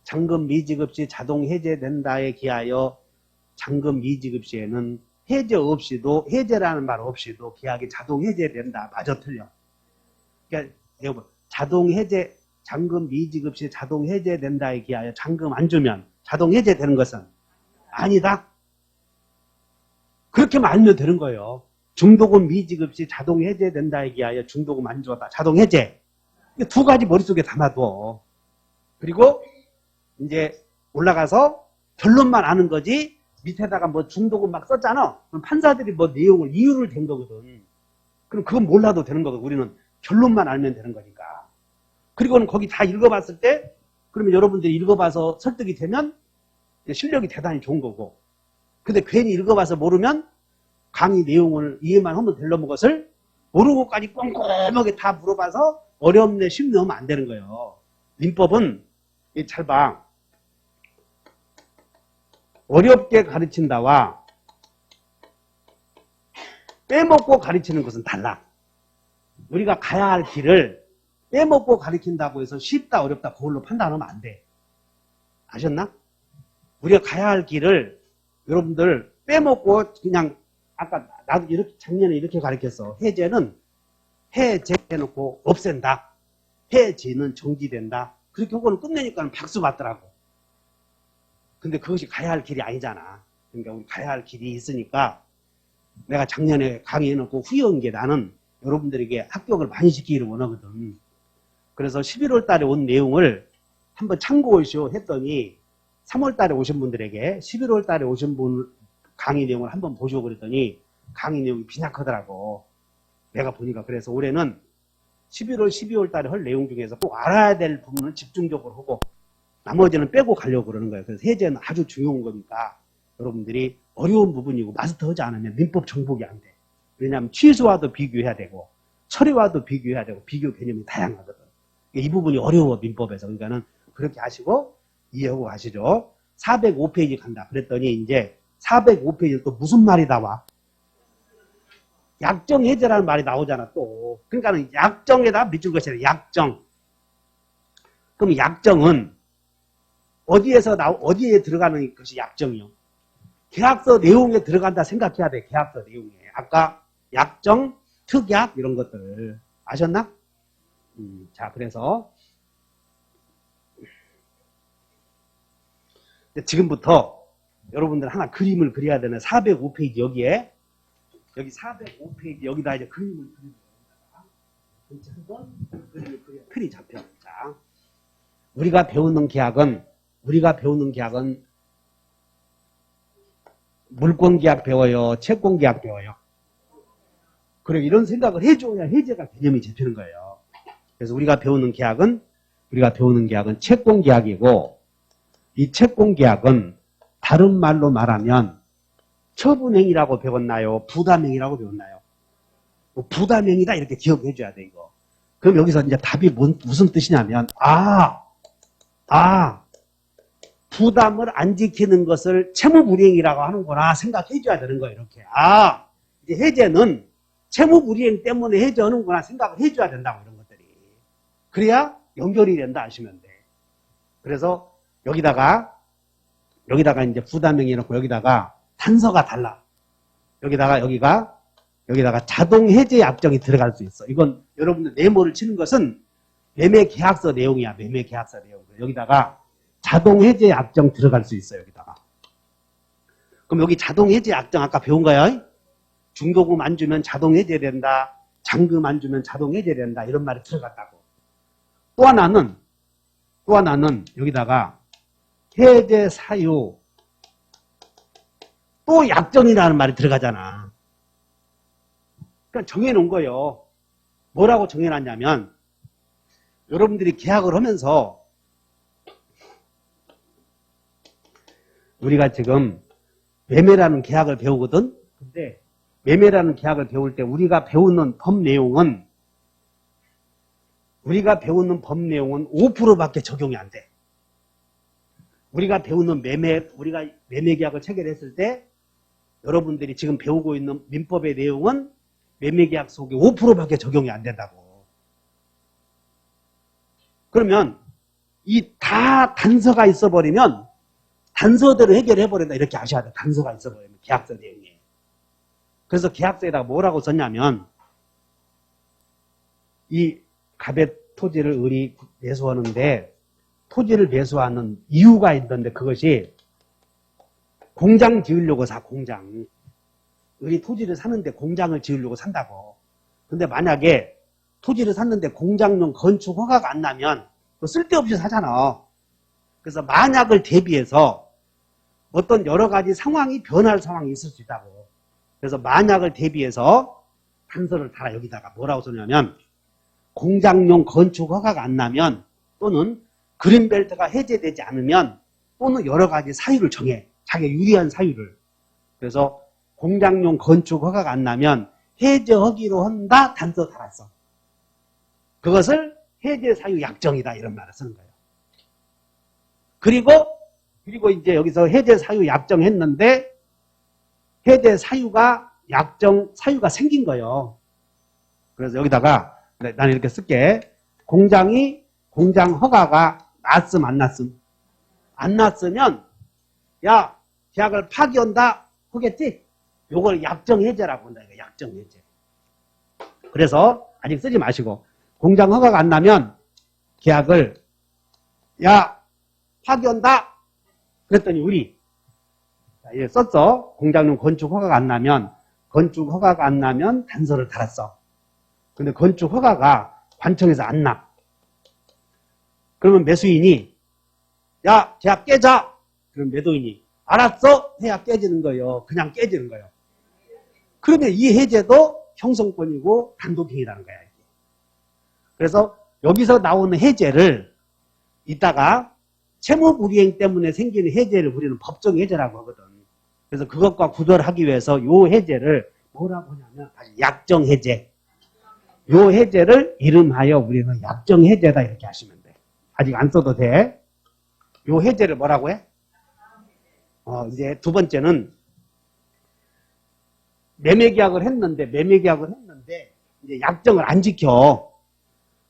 잔금 미지급 시 자동 해제된다에 기하여 잔금 미지급 시에는 해제 없이도, 해제라는 말 없이도 계약이 자동 해제된다. 맞아, 틀려. 그러니까 여러분, 자동 해제, 잔금 미지급 시 자동 해제된다에 기하여 잔금 안 주면 자동 해제되는 것은 아니다. 그렇게만 알면 되는 거예요. 중도금 미지급 시 자동 해제된다에 기하여 중도금 안 주었다. 자동 해제. 두 가지 머릿속에 담아둬. 그리고 이제 올라가서 결론만 아는 거지, 밑에다가 뭐 중도금 막 썼잖아. 그럼 판사들이 뭐 내용을, 이유를 댄 거거든. 그럼 그건 몰라도 되는 거거든. 우리는 결론만 알면 되는 거니까. 그리고는 거기 다 읽어봤을 때, 그러면 여러분들이 읽어봐서 설득이 되면 실력이 대단히 좋은 거고. 근데 괜히 읽어봐서 모르면 강의 내용을 이해만 하면 되려는 것을 모르고까지 꼼꼼하게 다 물어봐서 어렵네, 쉽네 하면 안 되는 거예요. 민법은, 잘 봐. 어렵게 가르친다와 빼먹고 가르치는 것은 달라. 우리가 가야 할 길을 빼먹고 가르친다고 해서 쉽다 어렵다 그걸로 판단하면 안 돼. 아셨나? 우리가 가야 할 길을 여러분들 빼먹고 그냥, 아까 나도 이렇게 작년에 이렇게 가르쳤어. 해제는 해제해놓고 없앤다. 해지는 정지된다. 그렇게 하고는 끝내니까 박수 받더라고. 근데 그것이 가야 할 길이 아니잖아. 그러니까 우리 가야 할 길이 있으니까 내가 작년에 강의해놓고 후회한 게, 나는 여러분들에게 합격을 많이 시키기를 원하거든. 그래서 11월 달에 온 내용을 한번 참고하시오 했더니 3월 달에 오신 분들에게 11월 달에 오신 분 강의 내용을 한번 보시오 그랬더니 강의 내용이 빈약하더라고. 내가 보니까. 그래서 올해는 11월, 12월 달에 할 내용 중에서 꼭 알아야 될 부분은 집중적으로 하고 나머지는 빼고 가려고 그러는 거예요. 그래서 해제는 아주 중요한 거니까 여러분들이 어려운 부분이고 마스터하지 않으면 민법 정복이 안 돼. 왜냐하면 취소와도 비교해야 되고 처리와도 비교해야 되고 비교 개념이 다양하거든. 이 부분이 어려워, 민법에서. 그러니까는 그렇게 하시고 이해하고 가시죠. 405페이지 간다. 그랬더니 이제 405페이지 또 무슨 말이 나와? 약정 해제라는 말이 나오잖아 또. 그러니까는 약정에다 밑줄 것이라 약정. 그럼 약정은 어디에 들어가는 것이 약정이요? 계약서 내용에 들어간다 생각해야 돼. 계약서 내용에. 아까 약정, 특약 이런 것들 아셨나? 자, 그래서 지금부터 여러분들 하나 그림을 그려야 되는 405페이지 여기에, 여기 405페이지 여기다 이제 그림을 그리는 겁니다. 한번 그림을 그려. 틀이 잡혀. 자, 우리가 배우는 계약은 물권계약 배워요? 채권계약 배워요? 그래, 이런 생각을 해줘야 해제가 개념이 잡히는 거예요. 그래서 우리가 배우는 계약은 채권계약이고, 이 채권계약은 다른 말로 말하면 처분행위라고 배웠나요? 부담행위라고 배웠나요? 부담행위다 이렇게 기억해 줘야 돼, 이거. 그럼 여기서 이제 답이 무슨 뜻이냐면, 부담을 안 지키는 것을 채무불이행이라고 하는구나 생각해 줘야 되는 거예요, 이렇게. 이제 해제는 채무불이행 때문에 해제하는구나 생각을 해 줘야 된다고, 이런 것들이. 그래야 연결이 된다 하시면 돼. 그래서 여기다가 이제 부담행위 해놓고 여기다가 단서가 달라. 여기다가 자동 해제 약정이 들어갈 수 있어. 이건 여러분들 네모를 치는 것은 매매계약서 내용이야. 매매계약서 내용. 여기다가 자동 해제 약정 들어갈 수 있어요. 여기다가. 그럼 여기 자동 해제 약정 아까 배운 거야. 중도금 안 주면 자동 해제된다. 잔금 안 주면 자동 해제된다. 이런 말이 들어갔다고. 또 하나는 여기다가 해제 사유 또 약정이라는 말이 들어가잖아. 그러니까 정해놓은 거예요. 뭐라고 정해놨냐면 여러분들이 계약을 하면서 우리가 지금 매매라는 계약을 배우거든. 근데 매매라는 계약을 배울 때 우리가 배우는 법 내용은 5%밖에 적용이 안 돼. 우리가 배우는 우리가 매매 계약을 체결했을 때 여러분들이 지금 배우고 있는 민법의 내용은 매매 계약 속에 5%밖에 적용이 안 된다고. 그러면 이 다 단서가 있어버리면 단서대로 해결해버린다 이렇게 아셔야 돼. 단서가 있어버리면 계약서 내용에. 그래서 계약서에다가 뭐라고 썼냐면 이 갑의 토지를 을이 매수하는데 토지를 매수하는 이유가 있는데 그것이 공장 지으려고 사. 공장. 을이 토지를 사는데 공장을 지으려고 산다고. 근데 만약에 토지를 샀는데 공장용 건축 허가가 안 나면 쓸데없이 사잖아. 그래서 만약을 대비해서 어떤 여러 가지 상황이 변할 상황이 있을 수 있다고. 그래서 만약을 대비해서 단서를 달아. 여기다가 뭐라고 썼냐면 공장용 건축 허가가 안 나면 또는 그린벨트가 해제되지 않으면 또는 여러 가지 사유를 정해. 자기가 유리한 사유를. 그래서 공장용 건축 허가가 안 나면 해제하기로 한다. 단서 달았어. 그것을 해제 사유 약정이다. 이런 말을 쓰는 거예요. 그리고 이제 여기서 해제 사유 약정했는데 해제 사유가 약정 사유가 생긴 거예요. 그래서 여기다가 나는 이렇게 쓸게. 공장 허가가 났음 안 났음? 안 났으면 야 계약을 파기한다 하겠지? 요걸 약정 해제라고 한다. 이거 약정 해제. 그래서 아직 쓰지 마시고 공장 허가가 안 나면 계약을 야 파기한다. 그랬더니 우리 예, 썼어. 공장용 건축 허가가 안 나면 단서를 달았어. 근데 건축 허가가 관청에서 안 나. 그러면 매수인이 야 계약 깨자. 그럼 매도인이 알았어 해야 깨지는 거예요. 그냥 깨지는 거예요. 그러면 이 해제도 형성권이고 단독행위라는 거야. 그래서 여기서 나오는 해제를 이따가 채무불이행 때문에 생기는 해제를 우리는 법정 해제라고 하거든. 그래서 그것과 구별하기 위해서 요 해제를 뭐라고 하냐면 약정 해제. 요 해제를 이름하여 우리는 약정 해제다 이렇게 하시면 돼. 아직 안 써도 돼. 요 해제를 뭐라고 해? 이제 두 번째는 매매 계약을 했는데 이제 약정을 안 지켜.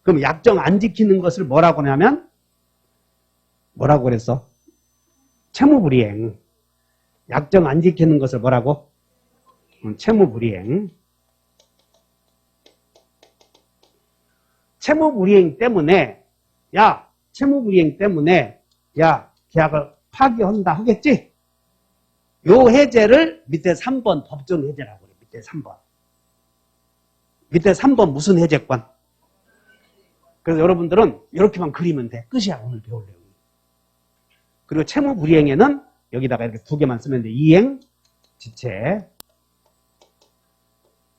그럼 약정 안 지키는 것을 뭐라고 하냐면 뭐라고 그랬어? 채무불이행. 약정 안 지키는 것을 뭐라고? 채무불이행. 채무불이행 때문에 계약을 파기한다 하겠지? 요 해제를 밑에 3번 법정 해제라고 그래. 밑에 3번. 밑에 3번 무슨 해제권? 그래서 여러분들은 이렇게만 그리면 돼. 끝이야. 오늘 배울 내용이. 그리고 채무불이행에는 여기다가 이렇게 두 개만 쓰면 돼. 이행, 지체.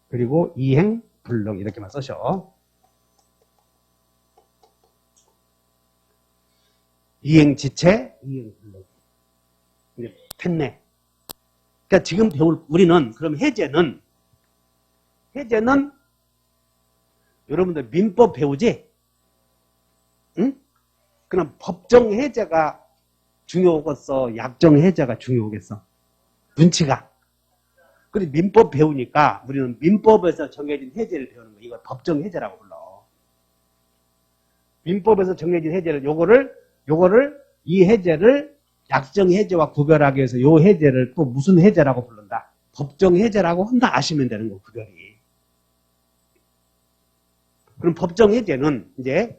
그리고 이행, 불능 이렇게만 써셔. 이행, 지체, 이행, 불능. 이제 됐네. 그러니까 지금 배울 우리는 그럼 해제는 여러분들 민법 배우지? 응? 그럼 법정 해제가 중요하겠어? 약정 해제가 중요하겠어? 눈치가. 그리고 민법 배우니까 우리는 민법에서 정해진 해제를 배우는 거. 이거 법정 해제라고 불러. 민법에서 정해진 해제를 요거를 이 해제를 약정 해제와 구별하기 위해서 요 해제를 또 무슨 해제라고 부른다? 법정 해제라고 한다 아시면 되는 거 구별이. 그럼 법정 해제는 이제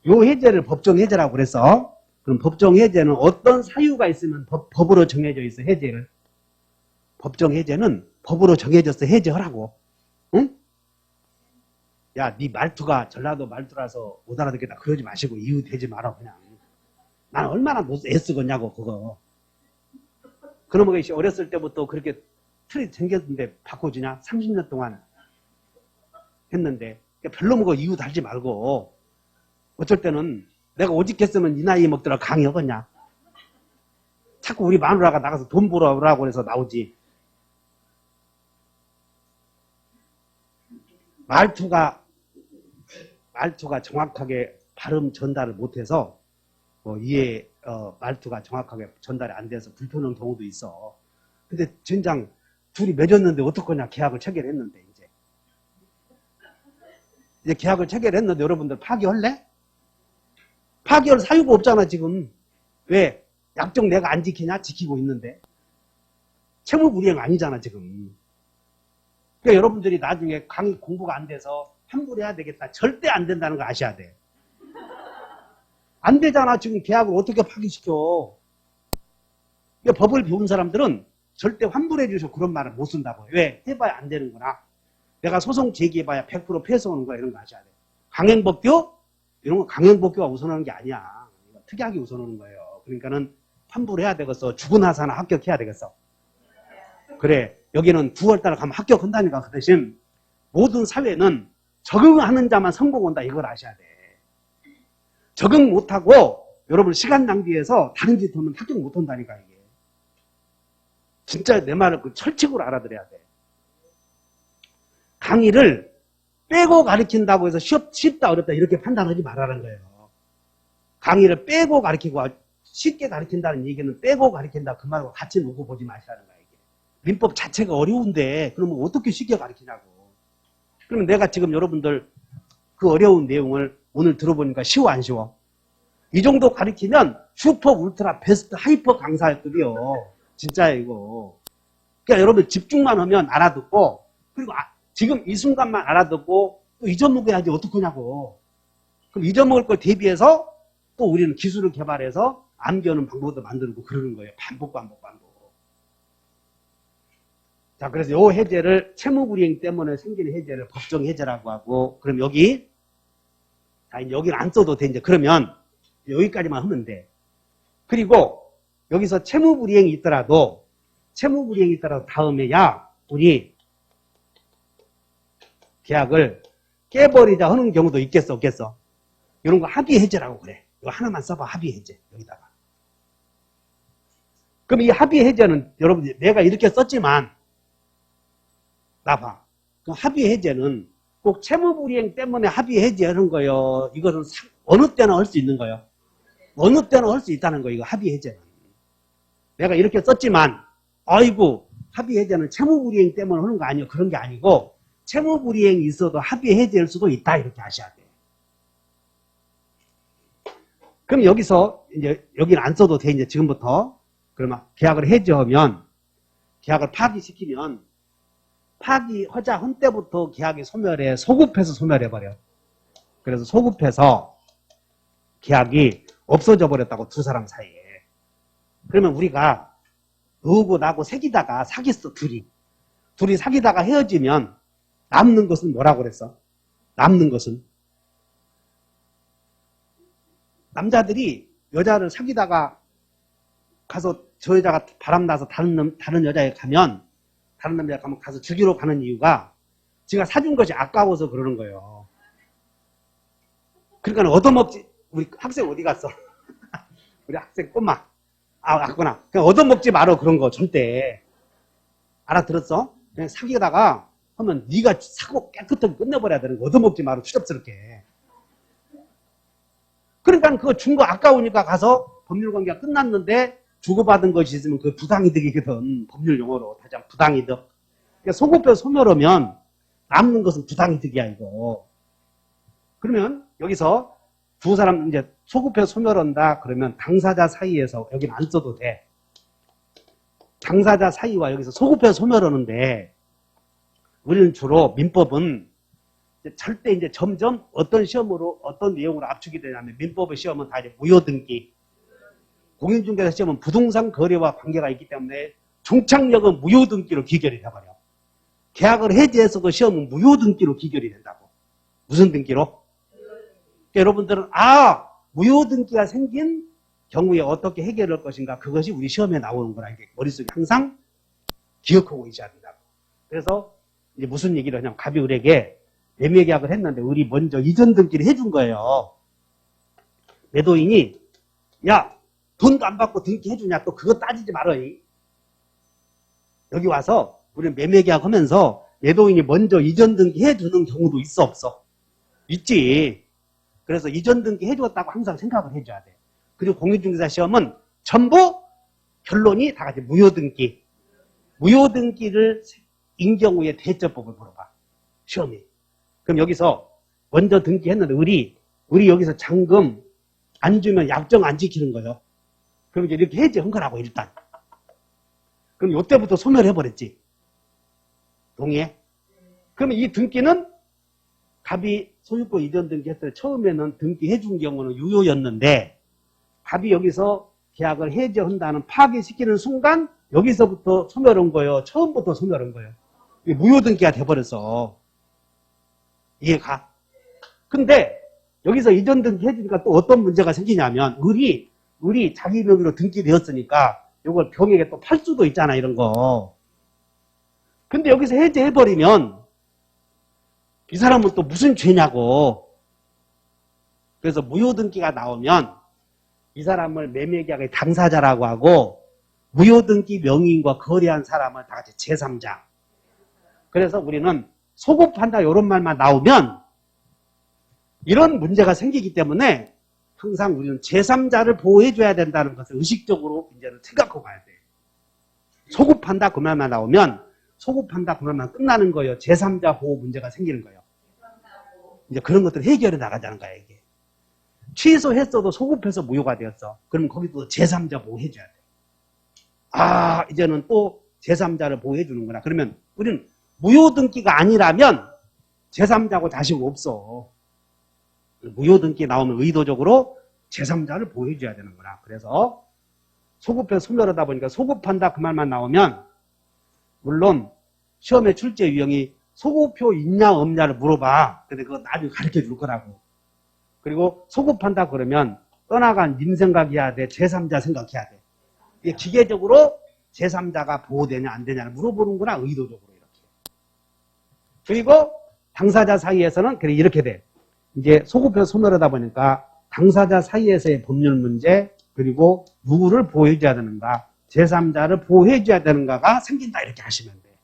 요 해제를 법정 해제라고 그래서 그럼 법정 해제는 어떤 사유가 있으면 법으로 정해져 있어 해제를. 법정 해제는 법으로 정해져서 해제하라고. 응? 야, 네 말투가 전라도 말투라서 못 알아듣겠다. 그러지 마시고 이유 되지 마라 그냥. 난 얼마나 애쓰겠냐고 그거. 그놈의 것이 어렸을 때부터 그렇게 틀이 생겼는데 바꿔주냐? 30년 동안 했는데 별로 뭐 이유 달지 말고 어쩔 때는 내가 오직 했으면 이 나이에 먹더라 강의 하겠냐. 자꾸 우리 마누라가 나가서 돈 벌어오라고 해서 나오지. 말투가 정확하게 발음 전달을 못해서 말투가 정확하게 전달이 안 돼서 불편한 경우도 있어. 근데 진장 둘이 맺었는데 어떡하냐. 계약을 체결했는데 이제 계약을 체결했는데 여러분들 파기할래? 파기할 사유가 없잖아 지금. 왜? 약정 내가 안 지키냐? 지키고 있는데. 채무불이행 아니잖아 지금. 그러니까 여러분들이 나중에 강의 공부가 안 돼서 환불해야 되겠다. 절대 안 된다는 거 아셔야 돼. 안 되잖아. 지금 계약을 어떻게 파기시켜. 그러니까 법을 배운 사람들은 절대 환불해 주셔 그런 말을 못 쓴다고. 왜? 해봐야 안 되는구나. 내가 소송 제기해봐야 100% 패소 오는 거야. 이런 거 아셔야 돼. 강행법규? 이런 거 강행법규가 우선하는 게 아니야. 특이하게 우선하는 거예요. 그러니까는 환불해야 되겠어. 죽은하사나 합격해야 되겠어. 그래. 여기는 9월달에 가면 합격한다니까. 그 대신 모든 사회는 적응하는 자만 성공한다. 이걸 아셔야 돼. 적응 못하고 여러분 시간 낭비해서 다른 짓 하면 합격 못한다니까 이게. 진짜 내 말을 그 철칙으로 알아들어야 돼. 강의를 빼고 가르친다고 해서 쉽다 어렵다 이렇게 판단하지 말라는 거예요. 강의를 빼고 가르치고 쉽게 가르친다는 얘기는 빼고 가르친다 그 말하고 같이 놓고 보지 마시라는 거예요. 이게. 민법 자체가 어려운데 그러면 어떻게 쉽게 가르치냐고. 그러면 내가 지금 여러분들 그 어려운 내용을 오늘 들어보니까 쉬워 안 쉬워? 이 정도 가르치면 슈퍼 울트라 베스트 하이퍼 강사급이요. 진짜 이거. 그러니까 여러분 집중만 하면 알아듣고 그리고 지금 이 순간만 알아듣고 또 잊어먹어야지 어떡하냐고. 그럼 잊어먹을 걸 대비해서 또 우리는 기술을 개발해서 암기하는 방법도 만들고 그러는 거예요. 반복. 자, 그래서 요 해제를 채무불이행 때문에 생기는 해제를 법정 해제라고 하고 그럼 여기 자, 이제 여기는 안 써도 돼. 이제 그러면 여기까지만 하면 돼. 그리고 여기서 채무불이행이 있더라도 다음에 야 우리 계약을 깨버리자 하는 경우도 있겠어 없겠어? 이런 거 합의해제라고 그래. 이거 하나만 써봐. 합의해제 여기다가. 그럼 이 합의해제는 여러분 내가 이렇게 썼지만 나봐. 그럼 합의해제는 꼭 채무불이행 때문에 합의해제하는 거예요. 이것은 어느 때나 할 수 있는 거예요. 어느 때나 할 수 있다는 거예요. 이거 합의해제는. 내가 이렇게 썼지만 아이고 합의해제는 채무불이행 때문에 하는 거 아니에요. 그런 게 아니고 채무불이행이 있어도 합의해제할 수도 있다. 이렇게 아셔야 돼요. 그럼 여기서 이제 여기는 안 써도 돼. 이제 지금부터 그러면 계약을 해제하면 계약을 파기시키면 파기하자 한 때부터 계약이 소멸해 소급해서 소멸해버려. 그래서 소급해서 계약이 없어져 버렸다고 두 사람 사이에. 그러면 우리가 너하고 나하고 사귀다가 사귀었어 둘이 사귀다가 헤어지면 남는 것은 뭐라고 그랬어? 남는 것은 남자들이 여자를 사귀다가 가서 저 여자가 바람나서 다른 여자에 가면 다른 남자가 가면 가서 죽이러 가는 이유가 지가 사준 것이 아까워서 그러는 거예요. 그러니까 얻어먹지. 우리 학생 어디 갔어? 우리 학생 꼬마. 왔구나. 그냥 얻어먹지 말어 그런 거 절대. 알아들었어? 그냥 사귀다가 하면 네가 사고 깨끗하게 끝내버려야 되는 거. 얻어먹지 말어 추접스럽게. 그러니까 그거 준 거 아까우니까 가서 법률관계가 끝났는데 주고받은 것이 있으면 그 부당이득이거든. 법률 용어로 다시 부당이득. 그러니까 소급해서 소멸하면 남는 것은 부당이득이야 이거. 그러면 여기서 두 사람 이제 소급해서 소멸한다 그러면 당사자 사이에서 여기는 안 써도 돼. 당사자 사이와 여기서 소급해서 소멸하는데 우리는 주로 민법은 절대 이제 점점 어떤 시험으로 어떤 내용으로 압축이 되냐면 민법의 시험은 다 이제 무효등기, 공인중개사 시험은 부동산 거래와 관계가 있기 때문에 종착역은 무효등기로 기결이 돼버려. 계약을 해지해서도 시험은 무효등기로 기결이 된다고. 무슨 등기로? 그러니까 여러분들은 무효등기가 생긴 경우에 어떻게 해결할 것인가 그것이 우리 시험에 나오는 거라 이게 머릿속에 항상 기억하고 있어야 된다고. 그래서 이제 무슨 얘기를 하냐면 갑이 을에게 매매계약을 했는데 을이 먼저 이전 등기를 해준 거예요. 매도인이 야 돈도 안 받고 등기 해주냐 또 그거 따지지 말어. 여기 와서 우리는 매매계약 하면서 매도인이 먼저 이전 등기 해주는 경우도 있어 없어? 있지. 그래서 이전 등기 해주었다고 항상 생각을 해줘야 돼. 그리고 공인중개사 시험은 전부 결론이 다 같이 무효등기. 무효등기를 인경 후에 대처법을 물어봐. 시험이. 그럼 여기서 먼저 등기했는데 우리 여기서 잔금 안 주면 약정 안 지키는 거예요. 그럼 이제 이렇게 해지한 거라고 일단. 그럼 이때부터 소멸해버렸지. 동의해? 그러면 이 등기는 갑이 소유권 이전 등기했을 때 처음에는 등기해준 경우는 유효였는데 갑이 여기서 계약을 해지한다는 파기시키는 순간 여기서부터 소멸한 거예요. 처음부터 소멸한 거예요. 무효등기가 돼버렸어. 이해가? 근데 여기서 이전 등기 해주니까 또 어떤 문제가 생기냐면 을이 자기 명의로 등기되었으니까 이걸 병에게 또 팔 수도 있잖아 이런 거. 근데 여기서 해제해버리면 이 사람은 또 무슨 죄냐고. 그래서 무효등기가 나오면 이 사람을 매매계약의 당사자라고 하고 무효등기 명의인과 거래한 사람을 다 같이 제3자. 그래서 우리는 소급한다 이런 말만 나오면 이런 문제가 생기기 때문에 항상 우리는 제3자를 보호해줘야 된다는 것을 의식적으로 이제는 생각하고 가야 돼. 소급한다 그 말만 나오면 소급한다 그 말만 끝나는 거예요. 제3자 보호 문제가 생기는 거예요. 이제 그런 것들을 해결해 나가자는 거야 이게. 취소했어도 소급해서 무효가 되었어. 그럼 거기도 제3자 보호해줘야 돼. 아 이제는 또 제3자를 보호해주는구나. 그러면 우리는 무효등기가 아니라면 제3자고 자식 없어. 무효등기 나오면 의도적으로 제3자를 보호해줘야 되는구나. 그래서 소급해서 소멸하다 보니까 소급한다 그 말만 나오면 물론 시험의 출제 유형이 소급표 있냐 없냐를 물어봐. 근데 그거 나중에 가르쳐 줄 거라고. 그리고 소급한다 그러면 떠나간 님 생각해야 돼. 제3자 생각해야 돼. 이게 기계적으로 제3자가 보호되냐 안 되냐를 물어보는구나. 의도적으로 이렇게. 그리고 당사자 사이에서는 그래 이렇게 돼. 이제 소급해서 소멸하다 보니까 당사자 사이에서의 법률 문제 그리고 누구를 보호해줘야 되는가 제3자를 보호해줘야 되는가가 생긴다 이렇게 하시면 돼.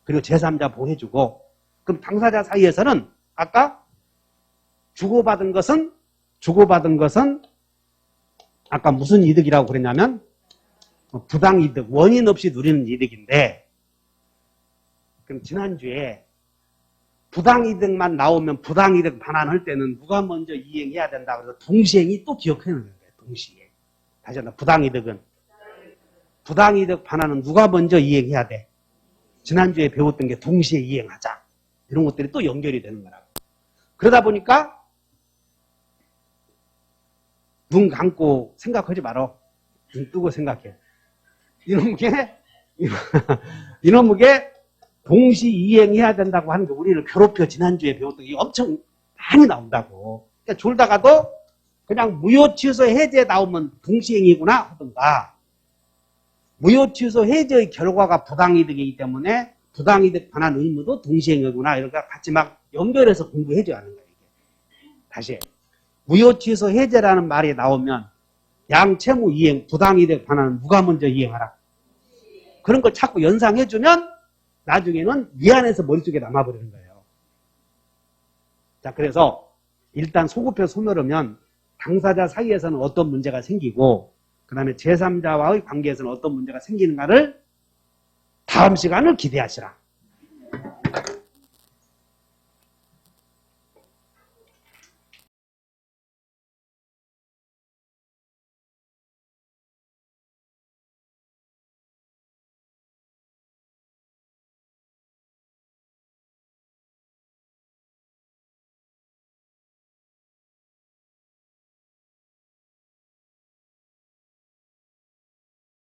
그리고 제3자 보호해주고 그럼 당사자 사이에서는 아까 주고받은 것은 아까 무슨 이득이라고 그랬냐면 부당이득 원인 없이 누리는 이득인데 그럼 지난주에 부당이득만 나오면 부당이득 반환할 때는 누가 먼저 이행해야 된다 그래서 동시행이 또 기억해놓는 거예요. 동시에. 다시 한번 부당이득 반환은 누가 먼저 이행해야 돼? 지난주에 배웠던 게 동시에 이행하자. 이런 것들이 또 연결이 되는 거라고. 그러다 보니까 눈 감고 생각하지 말어. 눈 뜨고 생각해. 이놈에게 동시 이행해야 된다고 하는 게 우리를 괴롭혀 지난주에 배웠던 게 엄청 많이 나온다고. 그러니까 졸다가도 그냥 무효 취소 해제 나오면 동시행이구나 하던가 무효 취소 해제의 결과가 부당이득이기 때문에 부당이득 반환 의무도 동시행이구나 이렇게 같이 막 연결해서 공부해줘야 하는 거예요. 다시 무효 취소 해제라는 말이 나오면 양채무 이행 부당이득 반환은 누가 먼저 이행하라. 그런 걸 자꾸 연상해주면 나중에는 미안해서 머릿속에 남아버리는 거예요. 자, 그래서 일단 소급해서 소멸하면 당사자 사이에서는 어떤 문제가 생기고 그 다음에 제3자와의 관계에서는 어떤 문제가 생기는가를 다음 시간을 기대하시라.